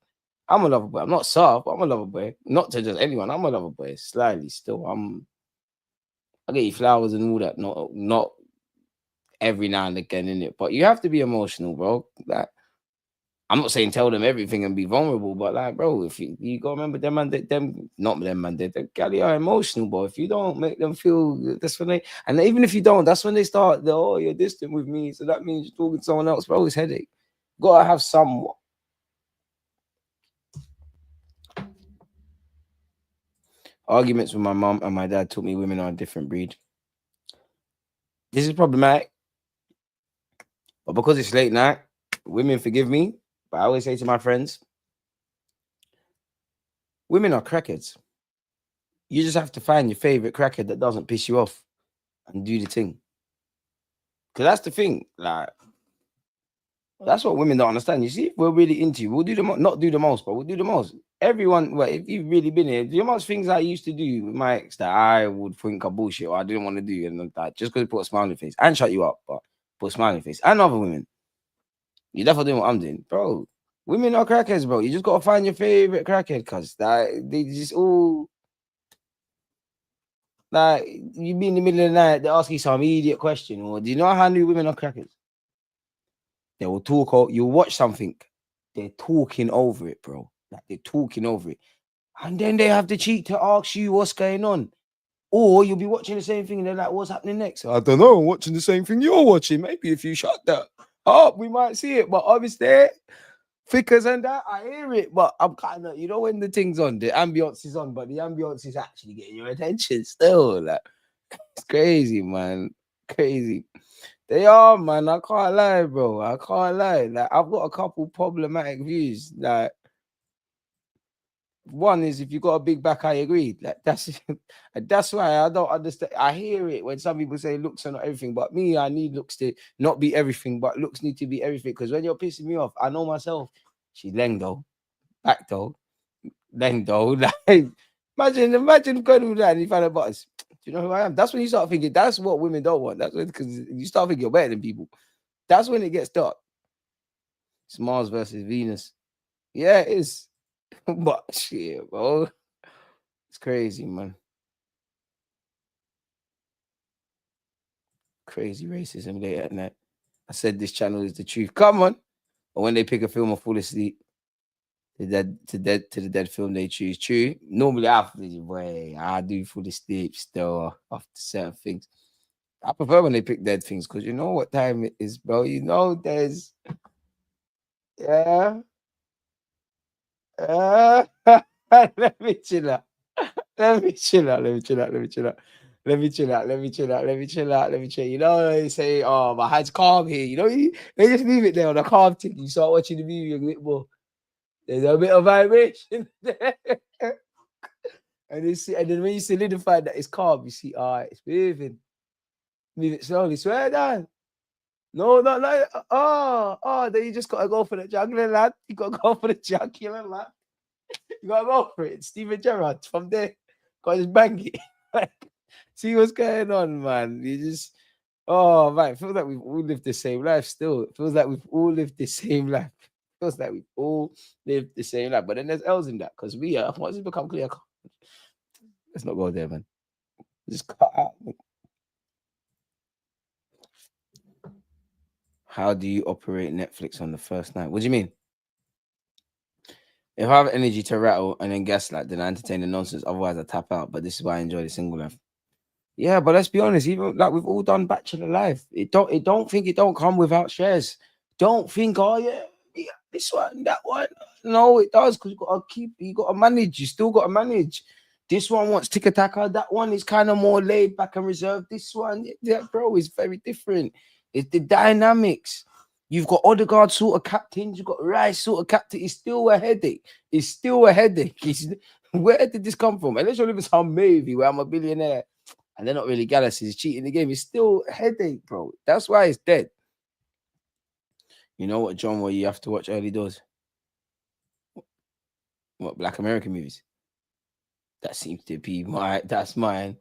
I'm a lover boy. I'm not soft, but I'm a lover boy. Not to just anyone. I'm a lover boy. Slightly still. I get you flowers and all that. Not every now and again in it, but you have to be emotional, bro. Like, I'm not saying tell them everything and be vulnerable, but like, bro, if you gotta remember them man, them not them man, they gally are emotional, but if you don't make them feel, that's when they, and even if you don't, that's when they start. Oh, you're distant with me, so that means you're talking to someone else, bro. It's headache. Gotta have some. Arguments with my mom and my dad taught me women are a different breed. This is problematic, but because it's late night, women forgive me. But I always say to my friends, women are crackheads. You just have to find your favorite crackhead that doesn't piss you off and do the thing. Because that's the thing. Like, that's what women don't understand. You see, if we're really into you, we'll do the not do the most, but we'll do the most. Everyone, well, if you've really been here, the amount of things I used to do with my ex that I would think are bullshit or I didn't want to do, and that just because it put a smile on your face and shut you up, but put a smile on your face. And other women, you're definitely doing what I'm doing, bro. Women are crackheads, bro. You just gotta find your favorite crackhead, because they just all. Like, you be in the middle of the night, they ask you some idiot question, or do you know how new women are crackers? They will talk, you'll watch something, they're talking over it, bro. Like, they're talking over it. And then they have the cheek to ask you what's going on. Or you'll be watching the same thing and they're like, what's happening next? I don't know, I'm watching the same thing you're watching. Maybe if you shut that up, we might see it. But obviously, flickers and that, I hear it, but I'm kind of, when the thing's on, the ambience is on, but the ambience is actually getting your attention still. Like, it's crazy, man. Crazy. They are, man. I can't lie, bro. I can't lie. Like, I've got a couple problematic views. Like, one is if you got a big back, I agree. Like, that's why I don't understand. I hear it when some people say looks are not everything, but me, I need looks to not be everything, but looks need to be everything. Because when you're pissing me off, I know myself. She's leng though, back though, leng though. Like, imagine going with that and you find out, but do you know who I am? That's when you start thinking. That's what women don't want. That's when, because you start thinking you're better than people. That's when it gets dark. It's Mars versus Venus. Yeah, it is. But shit, bro. It's crazy, man. Crazy racism late at night. I said this channel is the truth. Come on. Or when they pick a film or fall asleep, to the dead film they choose. True. Normally I do fall asleep still after certain things. I prefer when they pick dead things because you know what time it is, bro. You know there's let me chill out. Let me chill out. Let me chill out. Let me chill out. Let me chill out. Let me chill out. Let me chill out. Let me chill. You know, they say, oh, my hand's calm here. You know, they just leave it there on a calm thing. You start watching the movie a bit more. There's a bit of vibration there. And then when you solidify that it's calm, you see, all right, it's moving. Move it slowly. Swear down. No, not like, then you just got to go for the jugular, lad. You got to go for the jugular, lad. You got to go for it. Steven Gerrard from there. Got to just bang it. See what's going on, man. You just, oh, man, it feels like we've all lived the same life still. It feels like we've all lived the same life. It feels like we've all lived the same life. But then there's L's in that because once it become clear, let's not go there, man. Just cut out. How do you operate Netflix on the first night? What do you mean? If I have energy to rattle and then gaslight, then I entertain the nonsense. Otherwise, I tap out. But this is why I enjoy the single life. Yeah, but let's be honest. Even like we've all done bachelor life, it don't come without shares. Don't think, oh yeah, this one, that one. No, it does because you got to manage. You still got to manage. This one wants tiki-taka. That one is kind of more laid back and reserved. This one, yeah, bro, is very different. It's the dynamics. You've got Odegaard sort of captains. You've got Rice sort of captain. It's still a headache. It's still a headache. Where did this come from? Unless you live in some movie where I'm a billionaire and they're not really galaxies cheating the game. It's still a headache, bro. That's why it's dead. You know what genre you have to watch early doors? What, Black American movies? That seems to be that's mine.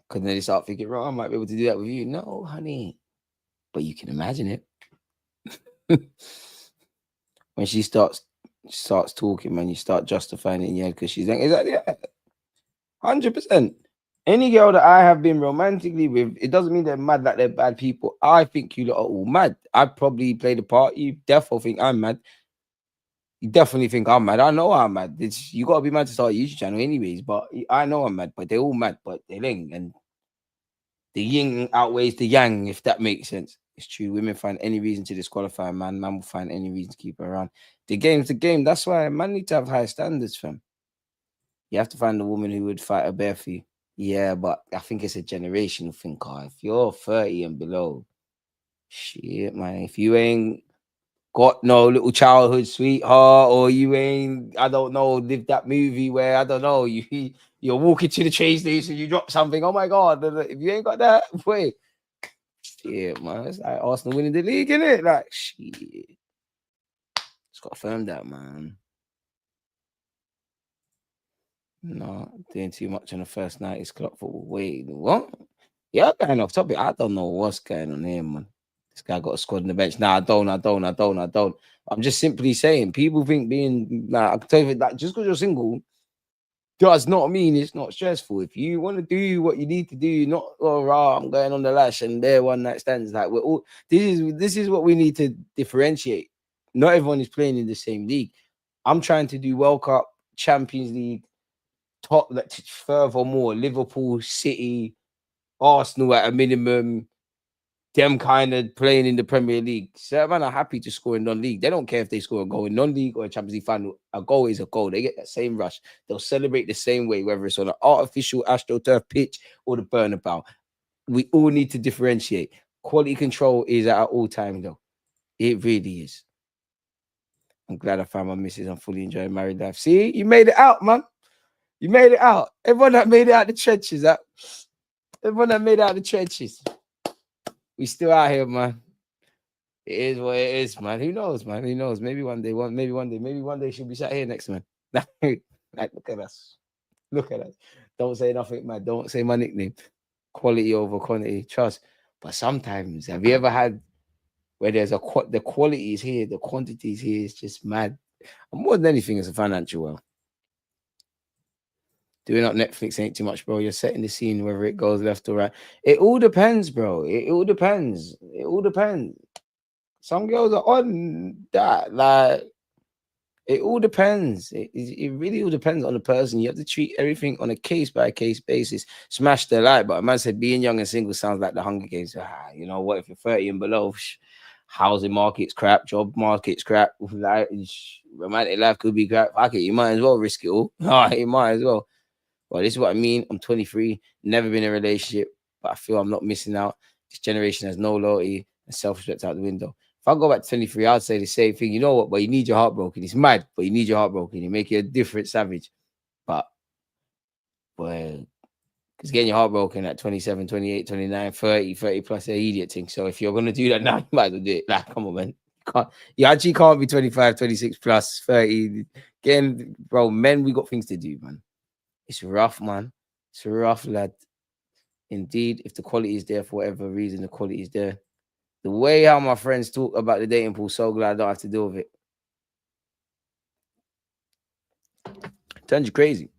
Because then they start thinking, right, I might be able to do that with you. No, honey. But you can imagine it. When she starts talking, man, you start justifying it in your head because she's like, exactly, yeah, 100%. Any girl that I have been romantically with, it doesn't mean they're mad like they're bad people. I think you lot are all mad. I probably played a part. You definitely think I'm mad. You definitely think I'm mad. I know I'm mad. You got to be mad to start a YouTube channel anyways, but I know I'm mad, but they're all mad, but they're ling. And the yin outweighs the yang, if that makes sense. It's true. Women find any reason to disqualify a man. Man will find any reason to keep her around. The game's the game. That's why man need to have high standards, fam. You have to find a woman who would fight a bear for you. Yeah, but I think it's a generational thing, Carl. If you're 30 and below, shit, man. If you ain't got no little childhood sweetheart, or you ain't, I don't know, lived that movie where, I don't know, you're walking to the train station, you drop something, oh my God. If you ain't got that, wait. Shit, man. It's like Arsenal winning the league, innit? Like, shit. Just got to firm that, man. No, doing too much on the first night is clock football. Wait, what? Yeah, going off topic. I don't know what's going on here, man. This guy got a squad on the bench. Nah, I don't. I'm just simply saying, people think being like, I can tell you that just because you're single does not mean it's not stressful. If you want to do what you need to do, not I'm going on the lash and there one night stands. Like we're all this is what we need to differentiate. Not everyone is playing in the same league. I'm trying to do World Cup, Champions League, top, like, furthermore, Liverpool, City, Arsenal at a minimum, them kind of playing in the Premier League. Certain man are happy to score in non-league. They don't care if they score a goal in non-league or a Champions League final. A goal is a goal. They get that same rush. They'll celebrate the same way, whether it's on an artificial AstroTurf pitch or the Bernabeu. We all need to differentiate. Quality control is at all time, though. It really is. I'm glad I found my missus. I'm fully enjoying married life. See, you made it out, man. You made it out. Everyone that made it out the trenches, we still out here, man. It is what it is, man. Who knows, man? Who knows? Maybe one day she'll be sat here next to me. Like, look at us. Look at us. Don't say nothing, man. Don't say my nickname. Quality over quantity. Trust. But sometimes, have you ever had where there's the quality is here, the quantity is here, it's just mad. And more than anything, it's a financial well. Doing up Netflix ain't too much, bro. You're setting the scene, whether it goes left or right. It all depends, bro. It all depends. Some girls are on that. Like, it all depends. It really all depends on the person. You have to treat everything on a case-by-case basis. Smash the like, but a man said being young and single sounds like the Hunger Games. You know what? If you're 30 and below, housing market's crap, job market's crap, like, romantic life could be crap. Okay, you might as well risk it all. You might as well. Well, this is what I mean. I'm 23, never been in a relationship, but I feel I'm not missing out. This generation has no loyalty and self-respect out the window. If I go back to 23, I'd say the same thing. You know what? But you need your heart broken. It's mad, but you need your heart broken. You make you a different savage. But because getting your heart broken at 27, 28, 29, 30 plus, an idiot thing. So if you're going to do that now, you might as well do it. Like, come on, man. You actually can't be 25, 26 plus, 30. Again, bro, men, we got things to do, man. It's rough, man. It's rough, lad. Indeed, if the quality is there for whatever reason, the quality is there. The way how my friends talk about the dating pool, so glad I don't have to deal with it. Turns you crazy.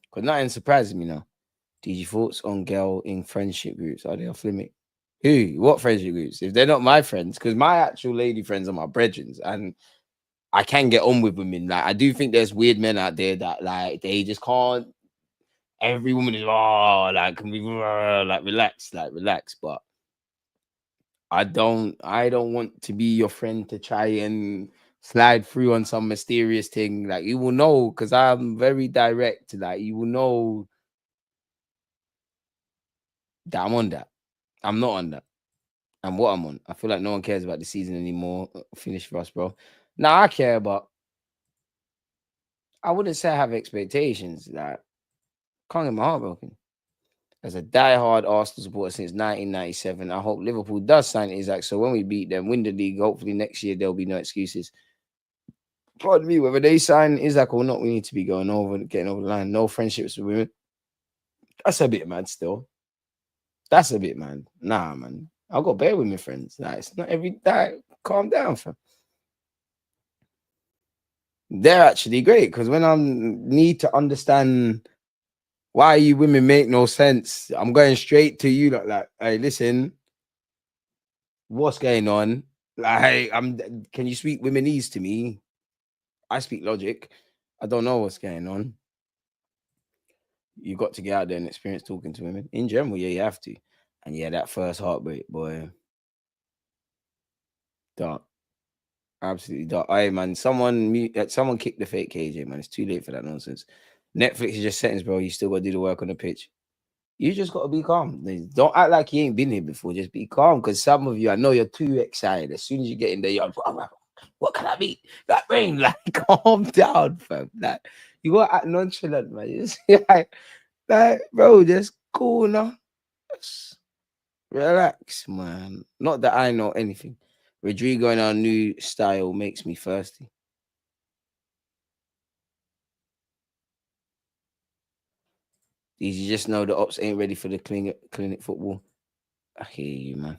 Because nothing surprises me now. DG thoughts on girl in friendship groups? Are they off limit? Who? What friendship groups? If they're not my friends, because my actual lady friends are my brethren, and I can get on with women. Like, I do think there's weird men out there that, like, they just can't. Every woman is like, can we like relax. But I don't want to be your friend to try and slide through on some mysterious thing. Like, you will know, because I'm very direct. Like, you will know that I'm on that. I'm not on that. And what I'm on. I feel like no one cares about the season anymore. Finish for us, bro. Now, I care, but I wouldn't say I have expectations. Like, can't get my heart broken. As a diehard Arsenal supporter since 1997, I hope Liverpool does sign Isaac. So when we beat them, win the league, hopefully next year there'll be no excuses. Pardon me, whether they sign Isaac or not, we need to be getting over the line. No friendships with women. That's a bit mad still. That's a bit, man. Nah, man. I've got bare women friends. Nah, it's not every day. Calm down, fam. They're actually great because when I need to understand why you women make no sense, I'm going straight to you. Like, hey, listen, what's going on? Like, can you speak womenese to me? I speak logic. I don't know what's going on. You got to get out there and experience talking to women. In general, yeah, you have to. And yeah, that first heartbreak, boy. Dark. Absolutely dark. Hey, man, someone kicked the fake KJ, man. It's too late for that nonsense. Netflix is just settings, bro. You still got to do the work on the pitch. You just got to be calm. Don't act like you ain't been here before. Just be calm because some of you, I know you're too excited. As soon as you get in there, you're like, what can I be? That rain, like, calm down, fam. Like, you got to act nonchalant, man. Just, like, bro, just cool now. Just relax, man. Not that I know anything. Rodrigo in our new style makes me thirsty. You just know the ops ain't ready for the clinic football. I hear you, man.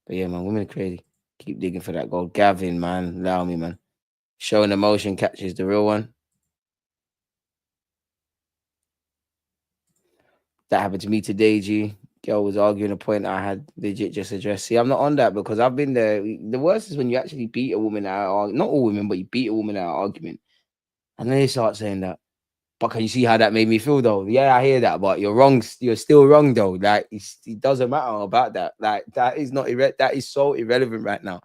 But yeah, man, women are crazy. Keep digging for that goal. Gavin, man, allow me, man. Showing emotion catches the real one. That happened to me today, G. Girl was arguing a point I had legit just addressed. See, I'm not on that because I've been there. The worst is when you actually beat a woman out. Not all women, but you beat a woman out of argument. And then they start saying that. But can you see how that made me feel, though? Yeah, I hear that, but you're wrong. You're still wrong, though. Like, it doesn't matter about that. Like, that is not that is so irrelevant right now.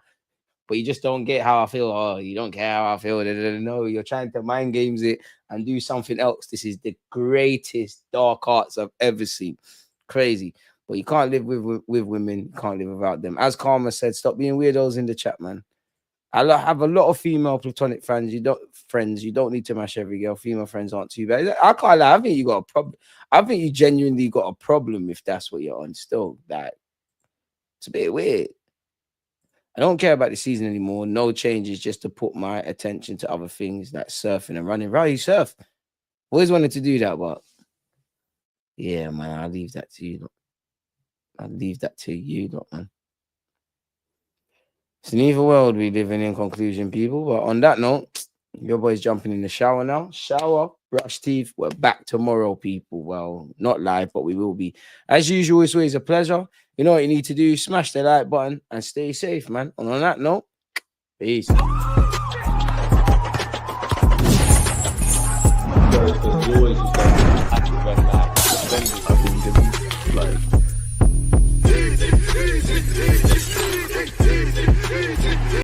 But you just don't get how I feel. Oh, you don't care how I feel. No, you're trying to mind games it and do something else. This is the greatest dark arts I've ever seen. Crazy. But you can't live with women. You can't live without them. As Karma said, stop being weirdos in the chat, man. I have a lot of female platonic friends. You don't need to mash every girl. Female friends aren't too bad. I can't lie. I think you got a problem. I think you genuinely got a problem if that's what you're on still. Like, it's a bit weird. I don't care about the season anymore. No changes, just to put my attention to other things like surfing and running. Right, you surf. Always wanted to do that, but yeah, man, I'll leave that to you. I'll leave that to you, man. It's an evil world we live in conclusion, people. But on that note, your boy's jumping in the shower now. Shower, brush teeth. We're back tomorrow, people. Well, not live, but we will be. As usual, it's always a pleasure. You know what you need to do. Smash the like button and stay safe, man. And on that note, peace. Like